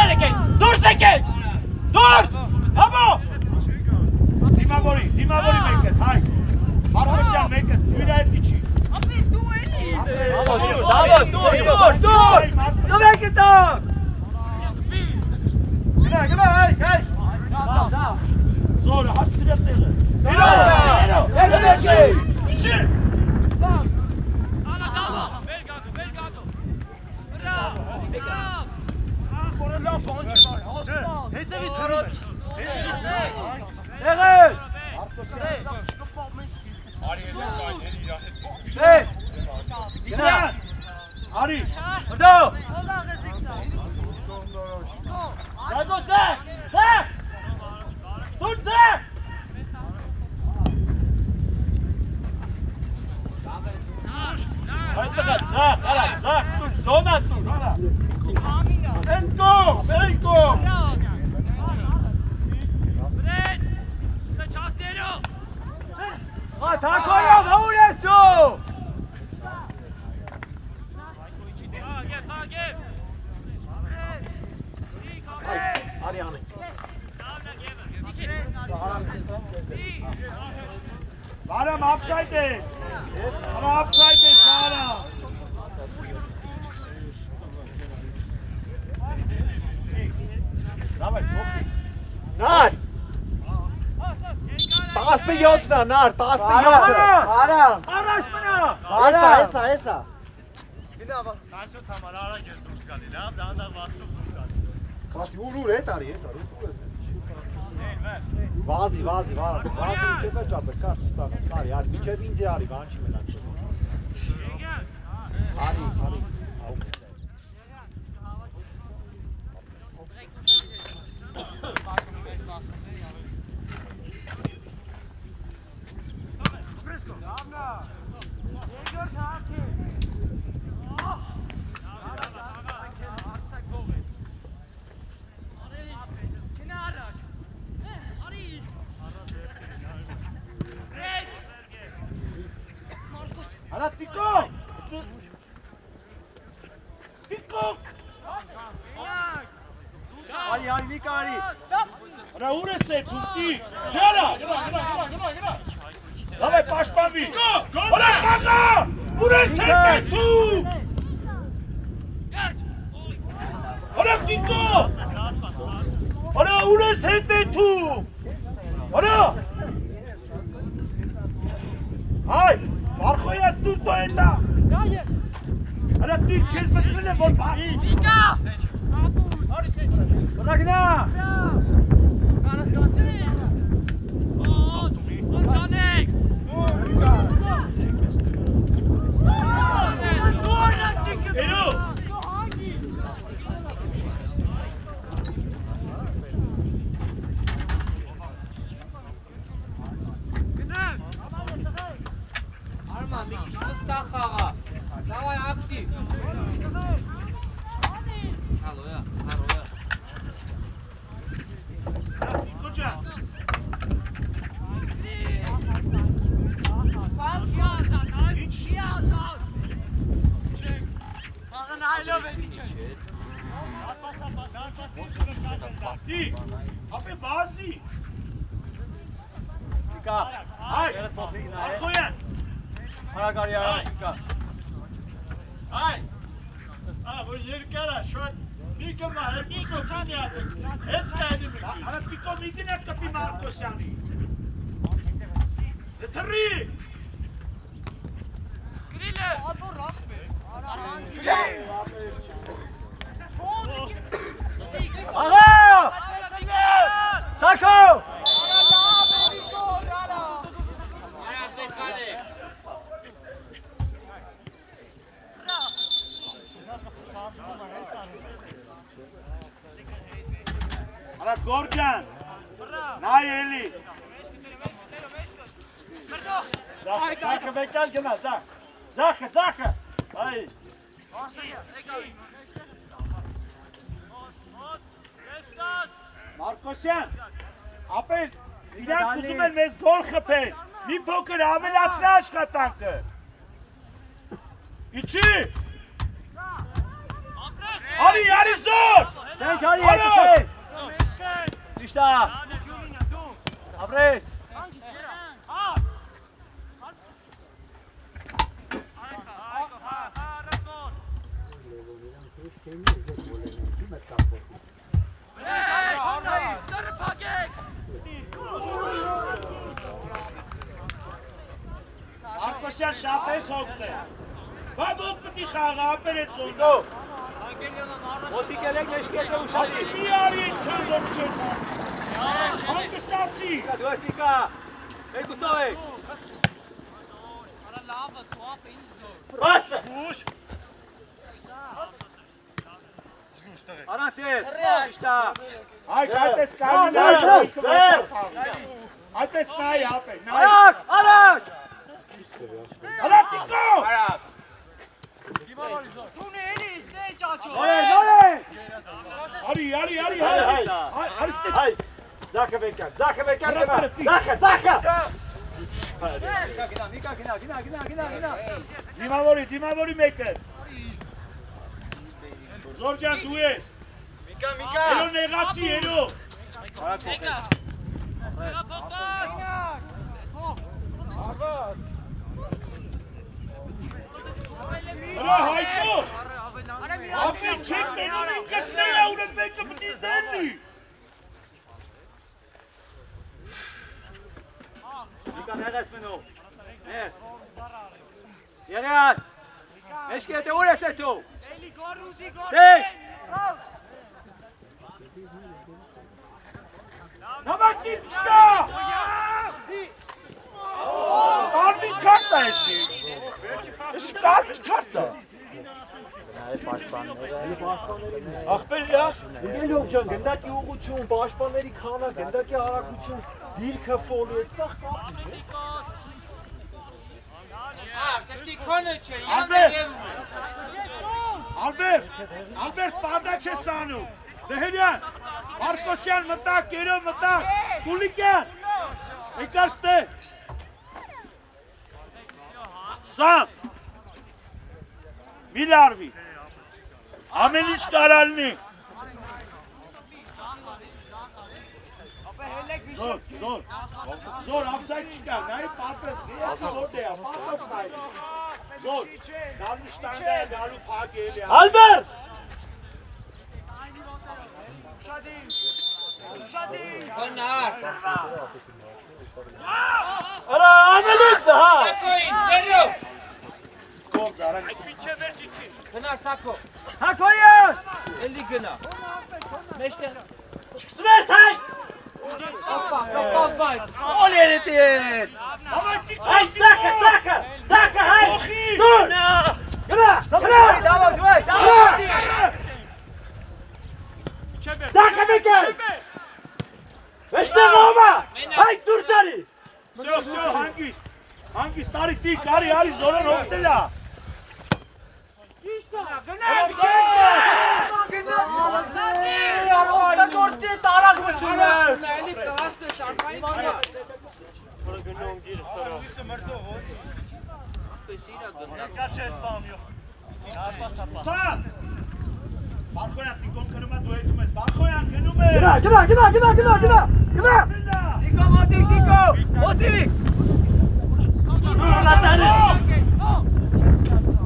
եկեք, դուրս, հաբո։ Դիմավորի մեկ է, հայ։ Մարկոսյան մեկ է, դույրա էտ իչի։ դուր, մեկ է տակ։ Գնա, հայ։ Զորը, հասցրյա տեղը։ Իչի։ Հետևից հրոտ։ Եղել։ Դիգրան, արի։ Հդո։ Գազո ձեք, դուր ձեք։ Այդտեղ ձախ, դուր, զոնա դուր, արա։ Վենկո։ Թակոյով հուր ես դու։ Արի անի։ Վարամ ապսայդ ես։ Արա ապսայդ ես, վարամ։ Դավայ, փոխի։ Նար։ 17-ն է, նար, 17-ը։ Արամ։ Առաջ մնա։ Էսա։ Կասի ուր է տարի, Վազի, վազի միջև է ճապը, կար չստանց, արի, միջև ինձ է արի, բան չի մնացել։ Արի, Արա տիկո։ Արի, մի կարի։ Արա ուր ես է թուտի։ Գնա։ Դավայ պաշտպանվի։ Արա խաղա։ Ուր ես հետ է թու։ Արա տիկո։ Արա ուր ես հետ է թու։ Արա։ Հայ, Մարխոյա դու տո հետա։ Արա դու քեզ մտցրել եմ որ բարի։ Ռագնա։ Ապե վազի։ Կա։ Հայ, Արխոյան։ Հարակարի առաջ կա։ Հայ։ Որ երկարա շատ միկը միկը չանյաց։ Էս կայդի միկը։ Արա տիկո միտին է կպի Մարկոսյանի։ Դրի։ Գրիլը։ Աղա! Սակո! Արա Գորջան։ Նայ էլի։ Ձախը վեկալ գնա, ձախը, այ, Մարկոսյան, ապել, իրանք ուզում են մեզ գոլ խփել, մի փոքր ավելացրա աշխատանքը։ Իչի։ Արի զոր։ Սենչ արի եկուսեի։ Իշտա։ Ապրես։ Մարկոսյան շատ ես հոգտե։ Բա ով պտի խաղա ապեր էտ զոնդո։ Ոտի կերեք մեշկետը ուշալի։ Մի արի էտ քրդով չես հաս։ Հանգստացի։ Դու ես տիկա։ Եկուսով եք։ բասը, Արանտեր։ Իշտա։ Այ կայտեց կարմին այտեց նայ ապեր, նայ։ Արակ, արակ։ Արա տիկո։ Նորե։ Արի, ձախը վեկալ գնա, ձախը, Գնա։ դիմավորի մեկը։ Զորջան դու ես։ Միկա, Երո նեղացի, երո։ Արա հայտո։ Ապեր չեք տենում ինքս ներա ունեմ մեկը պտի դեննի։ Նիկա նեղես մնու։ Նեղ։ Եղեան։ Մեշկետը ուր ես էթու։ Սեք։ Նամակի չկա։ Կարմին քարտա էսի։ Էսի կարմին քարտա։ Ախպեր լավ։ Գնելով ջան, գնդակի ուղղություն, պաշտպանների քանակ, գնդակի հարակություն, դիրքը ֆոլի, այդ սա կապի։ Ալբերտ պանդակ ես անում, Դեհերյան, Մարկոսյան մտակ, Երով մտակ, Կուլիկյան, եկար ստե, Սամ, մի լարվի, ամեն ինչ կարալնի, Zor, offside çıkar. Nein, Patrick, der zor der. Patrick nein. Zor. Yanlış tane Galu Park geliyor. Albert, ara ameliyat da ha. Gol zarar. Hakoyun. Çıksın sen. Ol yeritin. Hay, zaka, hay. Dur. Gına. Давай. Zaka bekle. İşte Roma. Hay, dur seni. Все, hangist. Hangist, Ari, ti, Ari, zoran hoktela. Սան! Բարխոյան, տիկոն կրում է, դու եթում ես, Բարխոյան, գնում ես! Գնա! Նիկո, մոտիկ!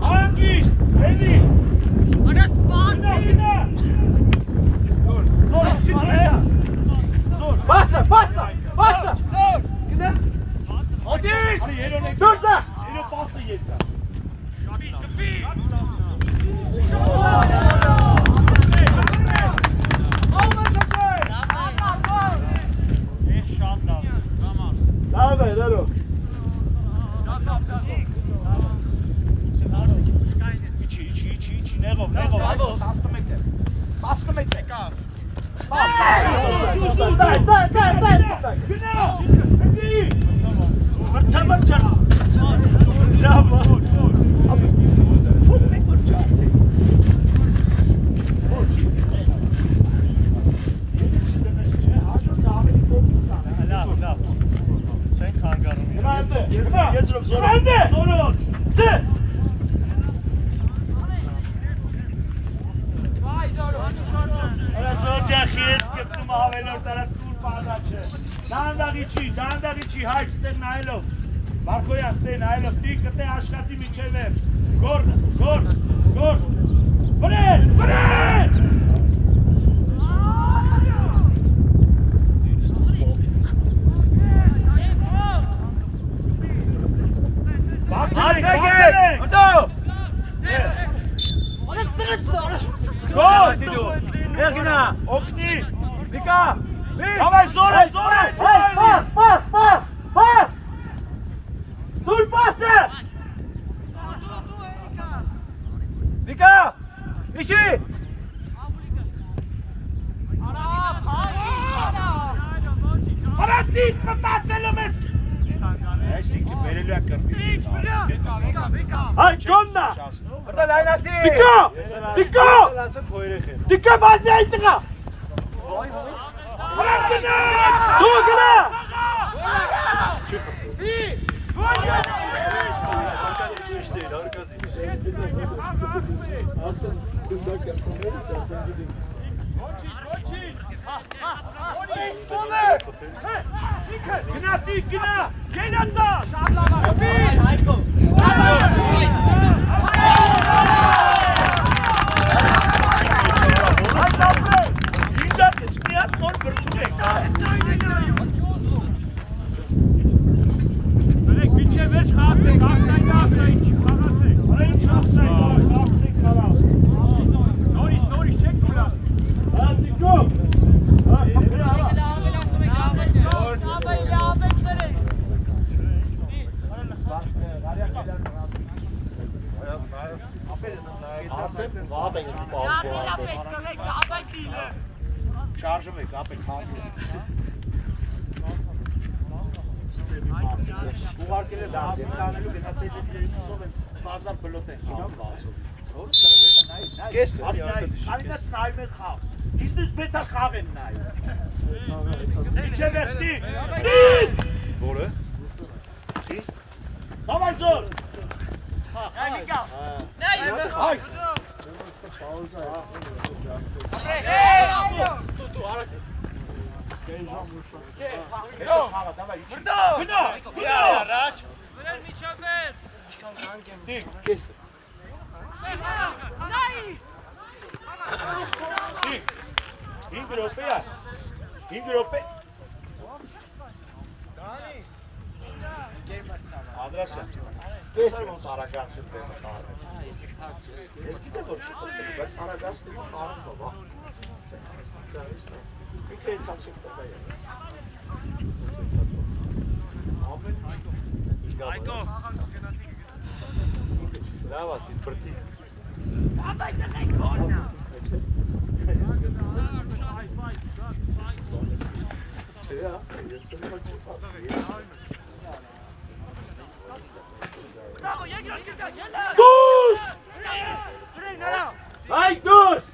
Անգիշտ, էլի! Գնա! Զոր, չիտ մետա! Զոր! Բասը! Մոտիկ! Արի, երոն եք, Դուրձա! երո պասը ետ կա։ Լավ է, լերո։ Իչի, նեղով, այսօ 11 է, 11 է։ Գնա, էլի, մրցամար ճանաս, լավ, Եզրով զորոջ, ձեր! Զորջախի ես կպտում ավելոր տարատ տուր պահնաչը դանդաղի չի հայք ստեղ նայելով Մարկոյան ստեղ նայելով տի կտե աշխատի միջև եմ գորդ վրեն Բացենք Եղինա, օգնի Վիկա, Davay zora Pas! Dur pası! Վիկա, իջի! Արանտիկ մտածելու մեզ Այսինքն բերելու է կրտի Հայ կոննա! Ոտա լայնացի! Դիկո! Դիկո բազի այդ տղա! Դու գնա! Գնա, գնացա! Շարժում եք, ապեք հանդի։ Ուղարկել է բազում տանելու գնացել է դիրուսով են բազար բլոտ են խաղ բազով։ Որս կրվեն նայ։ Կես արինաց նայում են խաղ։ Իզնուց բետա խաղ են նայում։ Իչե վերստի։ Դիտ! Որը? Davay zor! Hay! Անդրասյան, կեսը ոնց արագացես դեմը խաղարեց։ Ես գիտեմ, որ չի խոտելու, բայց արագացնելու խաղարում բա։ Մի կենդացով տղա է։ Ամեն Այկո։ Լավ ասի, բրտի։ Ապայ տղայք բորնա։ Չէ, ես պետք է ասի։ Դուս! Հայ դուրս։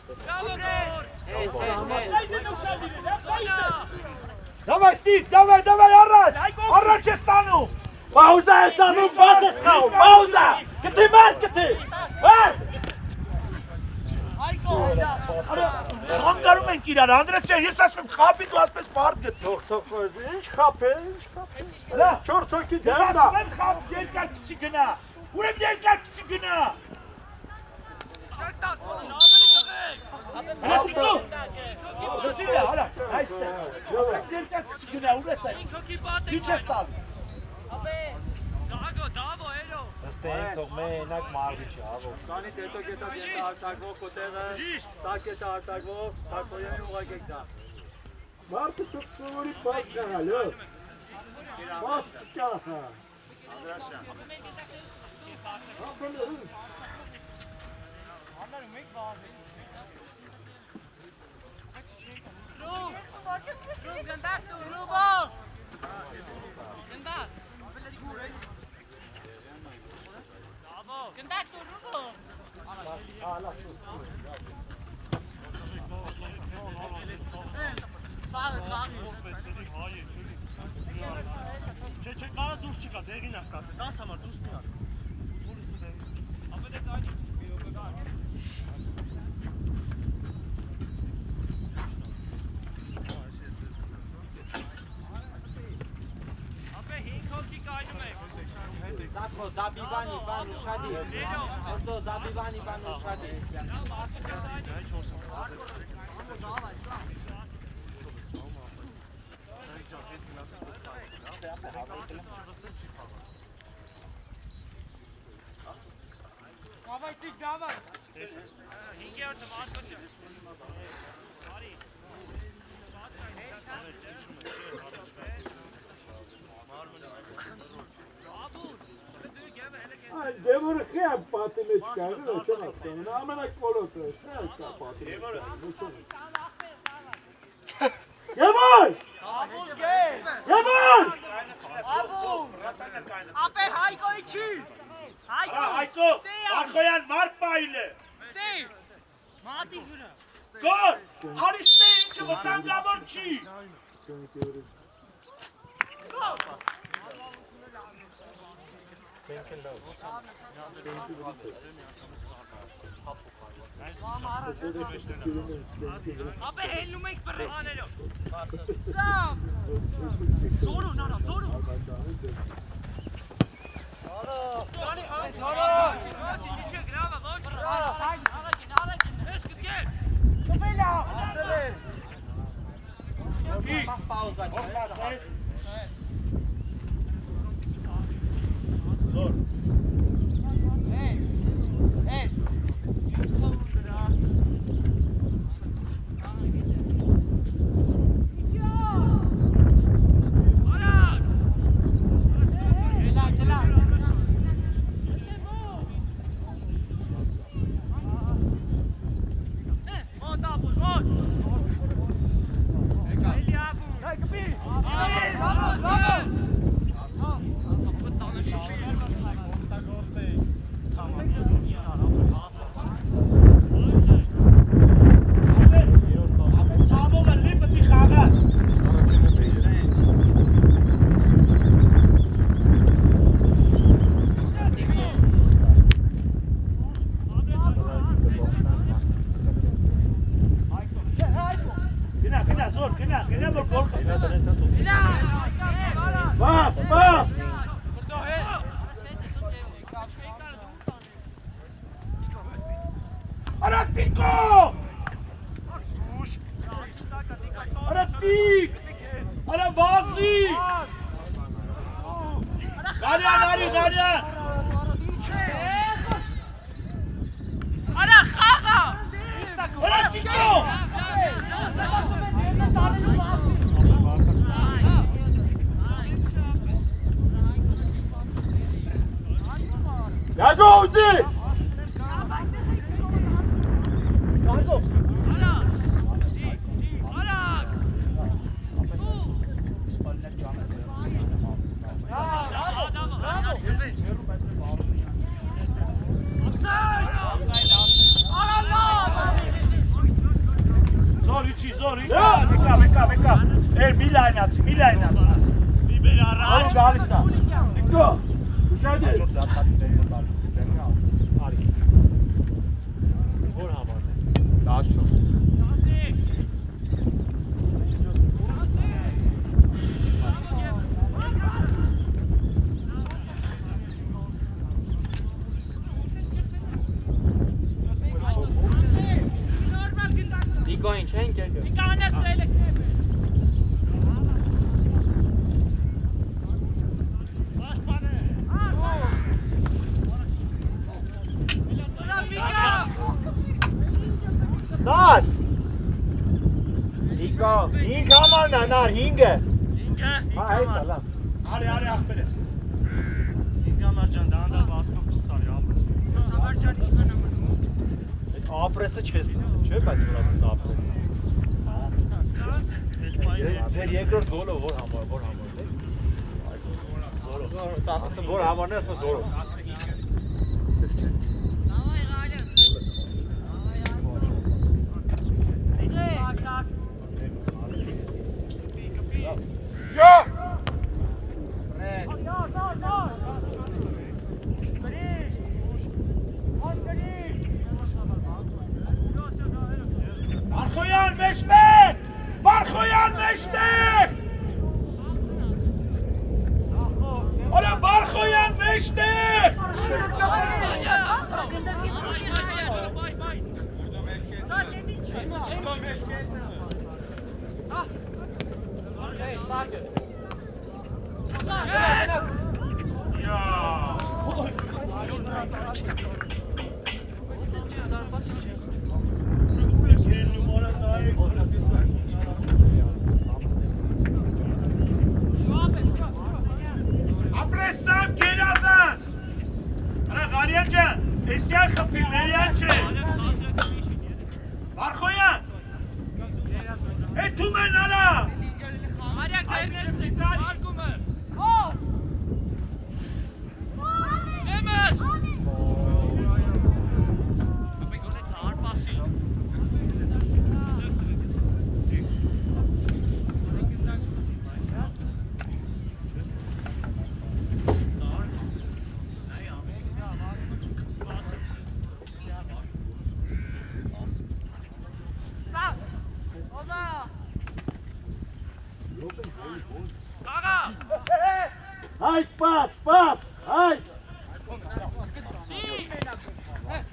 Դավայ տիկ, դավայ առաջ։ Առաջ ես տանում։ Պաուզա ես անում, բաց ես խաղում, պաուզա։ Գտի մարդ գտի։ Մարդ։ Խանգարում ենք իրար, Անդրեսյան, ես ասում եմ խապի, դու ասպես մարդ գտի։ Թող, ինչ խապ է։ Հլա, 4 հոգի Ես դեռ ասում եմ խապ, երկար քիչի գնա։ Ուրեմ երկար քիչի գնա։ Հլա տիկու։ Սիրը, հլա, այստեղ։ Երկար քիչի գնա, ուր ես այդ։ Քիչ ես տալ։ Ըստ են թող մենակ մարդ չի, աղո։ Կանից հետո գետած եթե հարցակվող կոտեղը, սակ եթե հարցակվող, թակոյանի ուղակ եք դա։ Մարդը ծովորի պայք կահալ, պաս չկահա։ Անդրասյան։ Չէ, կարա դուրս չկա, դեղին աստացը, 10 համար դուրս մի ար։ Zakho, zabivani, ban ushadi. Ordo, zabivani, ban ushadi. Դևորը խիա պատի մեջ կա, չեն ասում, ամենակ կոլոս է, չեն կա պատի մեջ կա, Եվոր! Եվոր! Ապե Հայկոյի չի։ Հայկո, Արխոյան մարդ պայլ է։ Ստեյ։ Մատիս վրա։ Գոր, արիստե ինքը վտանգավոր չի։ Ապե հելնում ենք բռեխաներով։ Սավ։ Զորու, նանա, զորու։ Pauza. Zor. լայնացի, մի լայնացի։ Մի բեր առաջ։ Արի գալիս է։ Նիկո, ուշադիր։ Արի։ Որ համարն ես։ 14։ Նիկոին չեն կերկել։ Կանես էլեք։ Նար, Նիկո։ 5 համարն է, նար, 5-ը։ Ինքը։ Հա, հեսա, լավ։ Արի ախպեր ես։ Ինքամար ջան, դանդա բասկով դուսարի ապրես։ Այդ ապրեսը չես լսել, չէ՞, բայց որ ասես ապրես։ Ես մայր։ Ձեր երկրորդ գոլը որ համարն է։ Զորով։ 10 որ համարն է, ասում զորով։ Բարխոյան մեջտեղ! Բարխոյան մեջտեղ! Արա Բարխոյան մեջտեղ! Ապրեսամ գերազանց! Արա Ղարյան ջան, էսյան խփի ներյան չէ։ Բարխոյան! Էթում են արա! Արյակ այդպես արգումը։ Դեմս։ Հայ, պաս, հայ!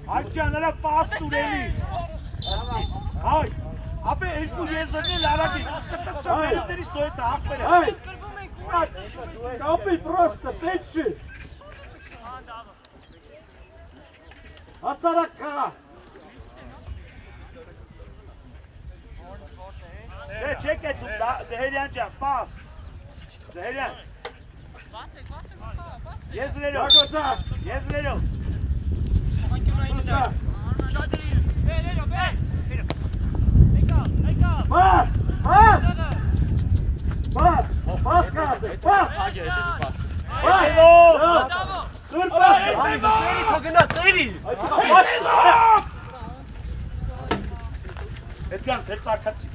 Հայ ջան, արա պաս տուրելի։ Հայ, ապե երկու եզրնել արագին, ասկտացա մերուտերից դո էտ ախպեր ես։ Հայ, կապի պրոստը, պետ չի։ Հասարակ կաղա։ Չեք էտ դհերյան ջան, պաս։ Դհերյան։ Եզրելով, եզրելով։ Պաս, կազը, պաս։ Հետևով, սուրպաս, Էդգան, դեր տակացի։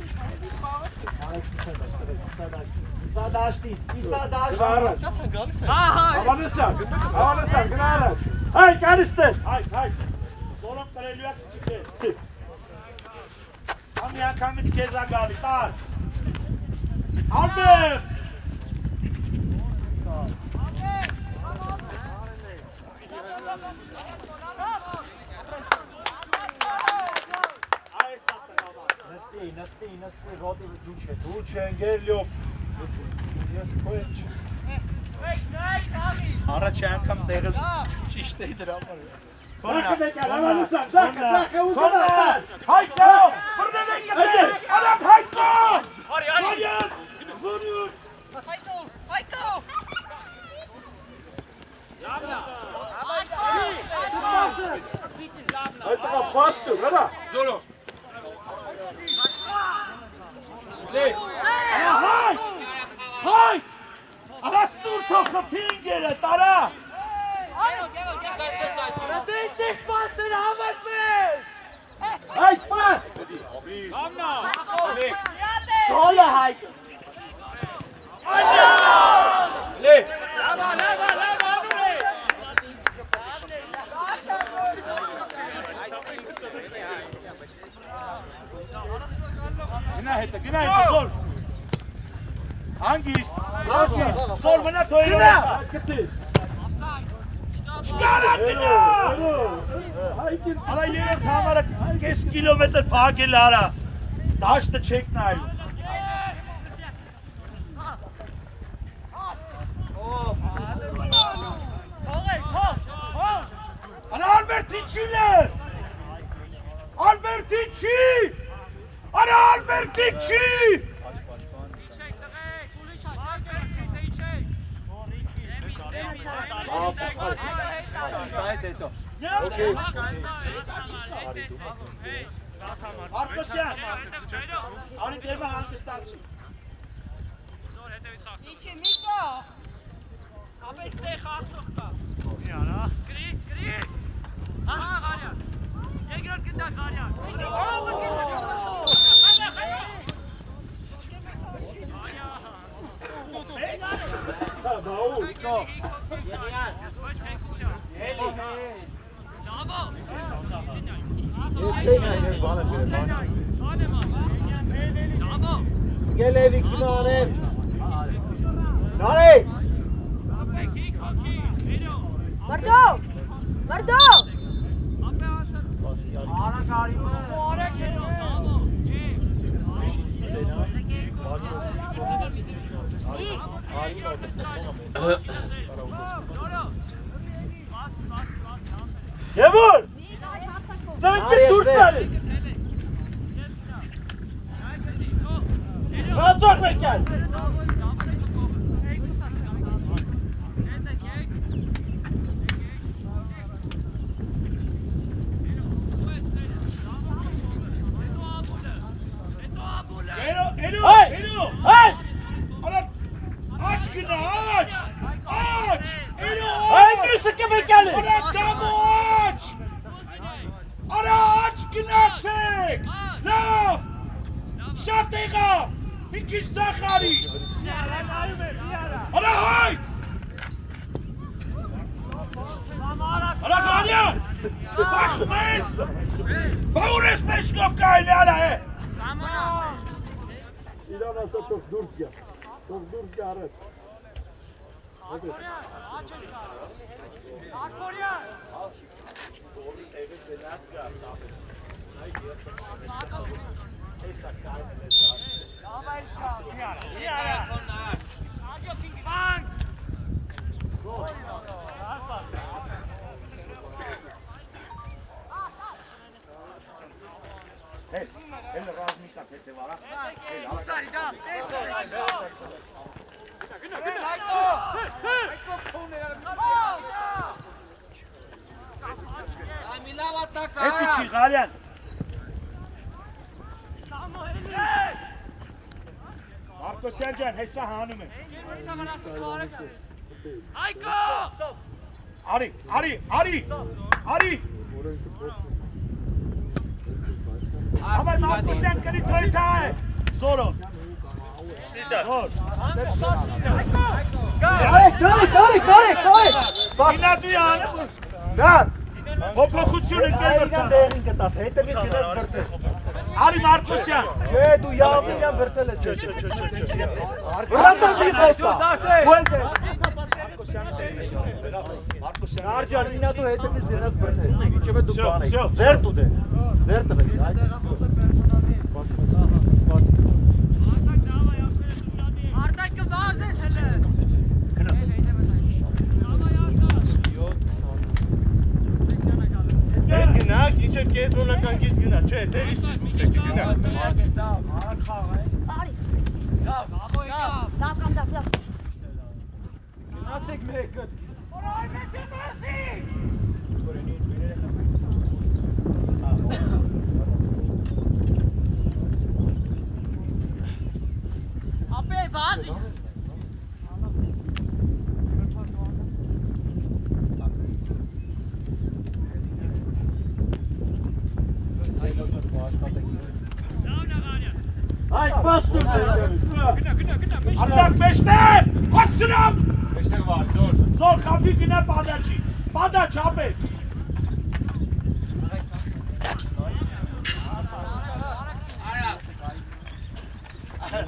Հավանեսյան, գնա առաջ։ Հայ, կարիստեր։ Հայ, զորոն տրելու ակ չիքես։ Ամի անգամից կեզ ագալի, տար։ Ամբեր։ Նստի, ոտը դու չէ, ընգերլյով։ Ես քոյն չի։ Առաջի անգամ տեղս ճիշտ էի դրա համար։ Դակը դեկար, հավանեսյան, դակը ու գնատար։ Հայկո, բրնեն եկեսեր, արամ հայկո։ Արի, վորյուր։ Հայկո։ Այդ տղա պաստու, հրա։ Զորո։ Հայ! Արա տուր թող խփին գերը, տարա։ Դեստեղ պաստեր հավատվել։ Հայ, պաստ։ Գոլը հայք։ Գնա հետը, զոր։ Հանգիստ, զոր մնա թոյրով։ Շկարա գնա։ Արա երդ համարը կես կիլոմետր պահակել արա։ Դաշտը չեք նայում։ Արա Ալբերտիչին է։ Ալբերտիչի։ Արա Ալբերտիչի։ Արկոսյան, արի դերմը հանգստացի։ Իչի միկո, ապես տեղ աղթող կա։ Գրիտ, ահա Ղարյան, երկրորդ գնդակ Ղարյան։ Գելևի կինո անեմ։ Նարի։ Մարդո։ Եվոր, ստանքի դուրս արի։ Հացող մերկյան։ Էնու, արա, աչ գնա, աչ, էնու, այնուսը կմեկյալի, արա դամո աչ, արա աչ գնացեք, լավ, շատ եղավ, մի քիչ ձախարի, արա հայտ, արա Ղարյան, բախում ես, բա ուր ես մեջքով կայլի արա է, Իրան ասա թող դուրս գա առաջ։ Էլ ռազմիկա հետևարա, Հետի չի Ղարյան։ Մարկոսյան ջան, հեսա հանում եմ։ Հայկո! Արի։ Ամայ Մարկոսյան կրի թոյթա է։ Զորով։ Զոր։ Տարի։ Ինատուի անեմ։ Դար։ Հոպոխություն ընկեր վրցան։ Դեղին կտաս, հետևից գնաց բրտել։ Արի Մարկոսյան։ Չէ, դու Յավնյան բրտել ես։ Արջան, ինա դու հետևից գնաց բրտել։ Ինչև է դու բանեք։ Վեր տուդ է։ Վեր տվեք։ Արտակը վազ ես հլը։ Հետ գնակ, ինչև կետրոնական գից գնա, չէ, դերից չես դուս եք գնա։ Լավ։ Գնացեք մեկը։ Ապե վազի։ Այ պաստուր Արտակ մեջտեղ, ասցրամ։ Մեջտեղ վար, զոր խապի գնա պադաչի, պադաչ ապետ։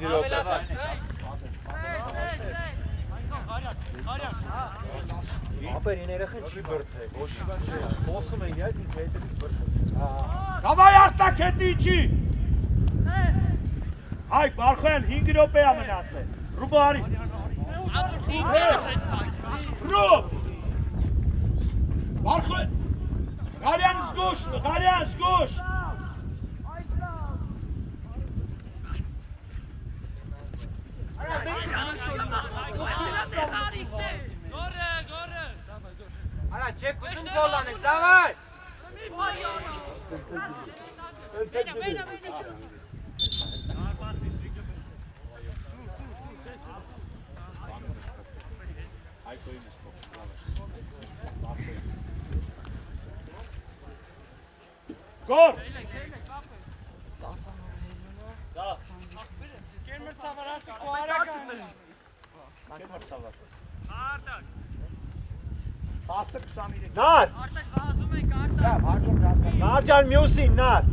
քանի րոպե։ Ապեր ին երեխեն չի բրդե, ոչ մի բան չի։ Խոսում են այդ ինքը հետևից բրդե։ Davay արտակ հետի չի։ Հայ, Բարխոյան 5 րոպե է մնացել։ Ռուբարի։ Ռուբ։ Բարխոյան։ Գարյան զգուշ, Գարյան զգուշ։ Արա, չեք ուզում գոլ անեք, դավայ։ Գոր։ Կերմր ծավարասը կոարական։ Կերմր ծավար։ 10-23։ Նար։ Արտակ վազում ենք արտակ։ Դա հաջող դառնա։ Նարջան մյուսին, նար։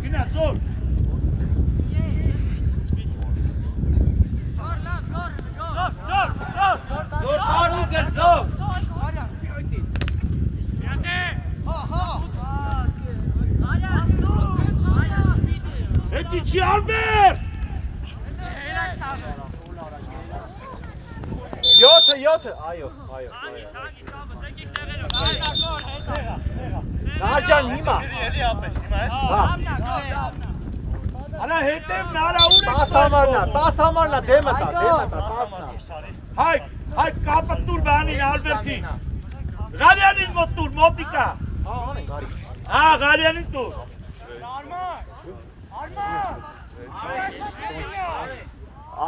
Գնա, զոր։ Զոր տարուկ են, զոր։ Հետի չի Ալբերտ։ 7, այո։ Նարջան հիմա։ Արա հետև նարա ուր է։ 10 համարնա, դեմը տա, 10-նա։ Հայ կապը տուր բանին Ալբերտին։ Գարյանին մոտ տուր, մոտիկա։ Գարյանին տուր։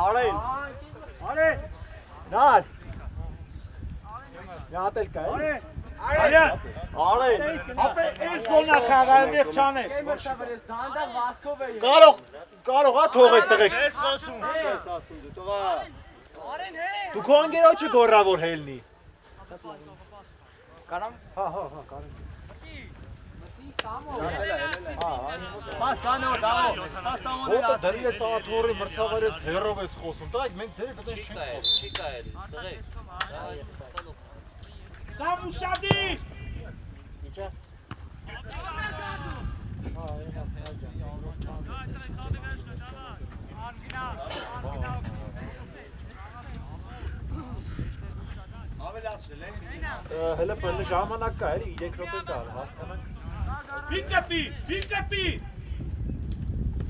Արեն։ Նար։ Նատել կա, էլի։ Արյան, Արեն։ ապե այս սոնա խաղայ նեղ չանես։ Կարող է թողեք տղեկ։ Դու քո անգերոջը գորավոր հելնի։ Կարամ։ Հա, կարամ։ Պաս կանոր, դավո, պաս ամոներ Ոտը դրին ես աթորի մրցավարը ձերով ես խոսում, տղայք մենք ձերի դպես չենք խոսում։ Չի կայելի, տղեկ։ Սամ ուշադիր։ Իչա։ Հələ պəլlə ժամանակ կա, էլի 3 րոպե կա, հասկանանք։ Վիկեպի։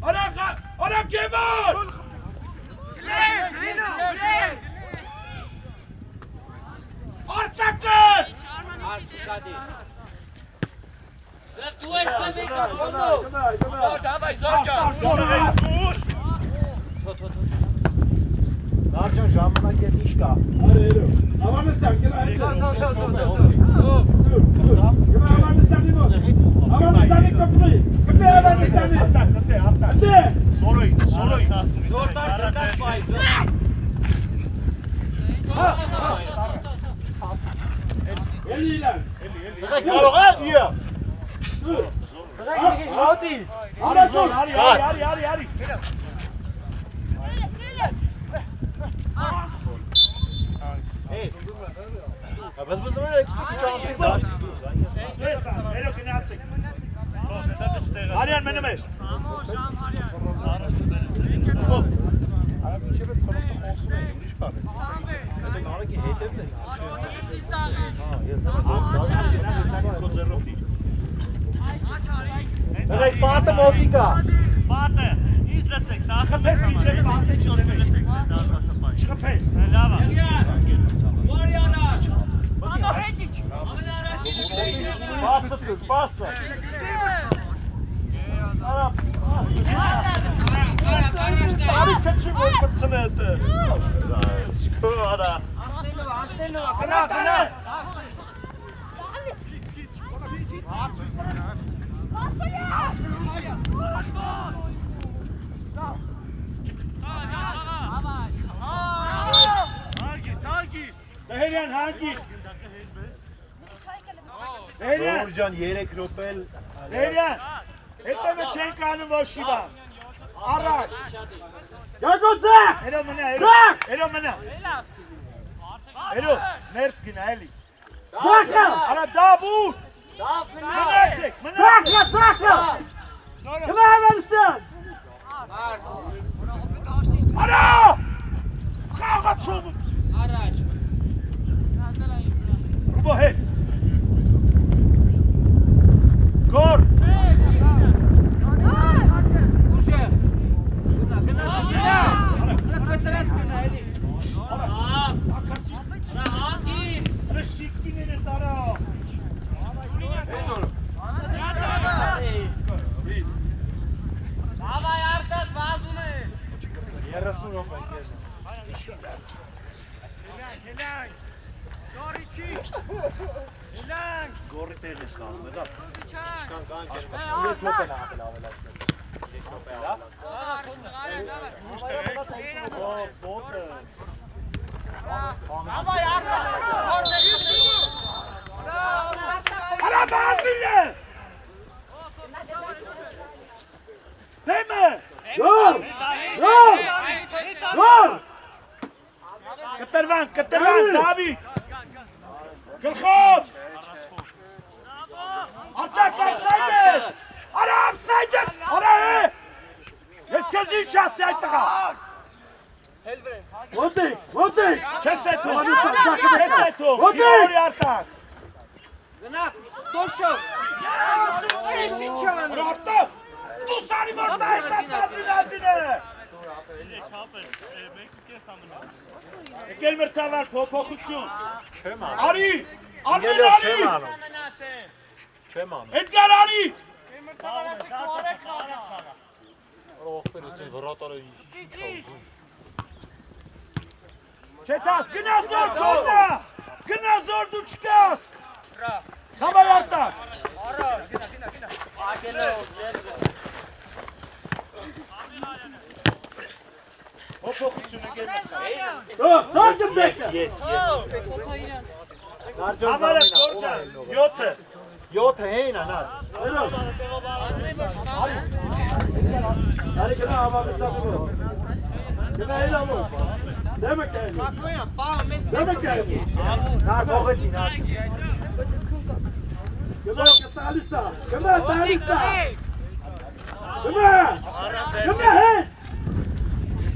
Արա գևոր։ Արտակը։ Շադի։ դու ես մեկը կոնդո։ Դավայ, զորջան։ Նարջան ժամանակ է ինչ կա։ Ավանեսյան, գնա հետ։ Սորոյ։ Զոր տար պայ։ Կարող է դիա։ Տղեկ մի քիչ հոտի։ Արա զոր, արի։ Բզբզում են եկստի ճամպիր դաշտի դուզ։ Ես երո գնացեք։ Արյան մնում ես։ Արա մինչև այդ խրոստը խոսում են, ուրիշ բան է։ Հետո նարեկի հետևն է։ Քո ձեռով դի։ Դրեք պատը մոտի կա։ Պատը, ինձ լսեք, Չխփես մինչև պատը չորվես։ Չխփես։ լավ է։ Վարի առաջ։ Պասը դուր, պասը։ Արա, Արի քչի որ կծնետը։ Քո արա։ Գնա։ Դահերյան հանգիստ։ Դերյան, Ժողովուրդ ջան 3 րոպե էլ Դերյան, հետևը չենք անում ոչի բան։ Առաջ։ Գագոցը։ Հերո մնա, հերո մնա։ Հերո, ներս գնա էլի։ Դակա, արա դաբուր։ Մնացեք, մնացեք։ Դակա։ Գնա ամենսես։ Արա։ Խաղացում։ Առաջ։ Ռուբո հետ։ Գոր։ Ուժը։ Գնա։ Կտրած գնա էլի։ Ակացի։ Ռշիկիները տարա։ Ավայ արտած վազում է։ 30 րոպե։ Գորի տեղ է ստանում, էդա։ 3 րոպե նահատել ավելացնել։ 3 րոպե լավ։ Ոտը։ Ավայ արտած։ Արա բազվիլը։ Դեմը։ Գոր։ Կտրվան, Դավիթ։ Գլխով։ Արտակ ավսայդես։ Արա ավսայդես։ Արա է։ Ես քեզ ինչ ասի այդ տղա։ Ոտիկ։ Չես էթում։ Իորի արտակ։ Գնա, դոշով։ Ես ինչ անում։ Արտակ։ Դու սարի մորտա ես ասացինաջինը։ Եկել մրցավար փոփոխություն։ Չեմ անում։ Արի, Արմեն Ելով արի։ չեմ անում։ Չեմ անում։ Էդգար արի։ Չետաս, գնա զոր կոտա։ Գնա զոր դու չկաս։ Հավայ արտակ։ Փոփոխությունը գնացա։ Ես։ Համարը կորջան, 7-ը։ 7 հեին անա։ Արի գնա համագծակը։ Գնա έλամո։ Դեմը կայնի։ Մակոյան, պահը մեզ Դեմը կայնի։ Նա կողեցի, նա։ Գնա կտալիսա։ Գնա տալիսա։ Գնա հետ։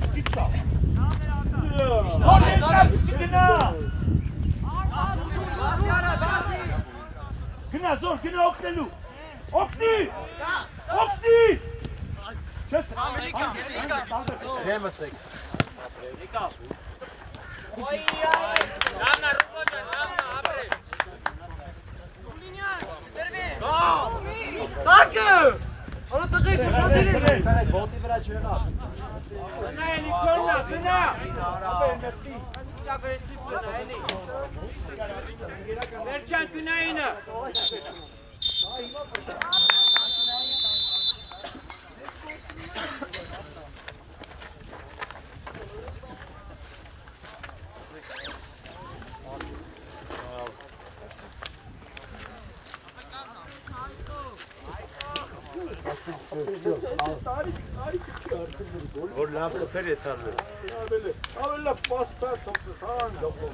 Սկիպտա։ Գնա զոր, գնա օգնելու։ Օգնի։ Չես։ Ջեմս եք։ Լավնա, Ռուբոջան, լավնա, ապրե։ Տակը։ Անա տղեի փշատիրի։ Բոտի վրա չեղա։ Գնա էլի կորնա, գնա։ Ինչ ագրեսիվ գնա էլի։ Վերջան գնայինը։ Որ լավ կփեր է թարվել։ Ավելա պաստա թոքան գոբո։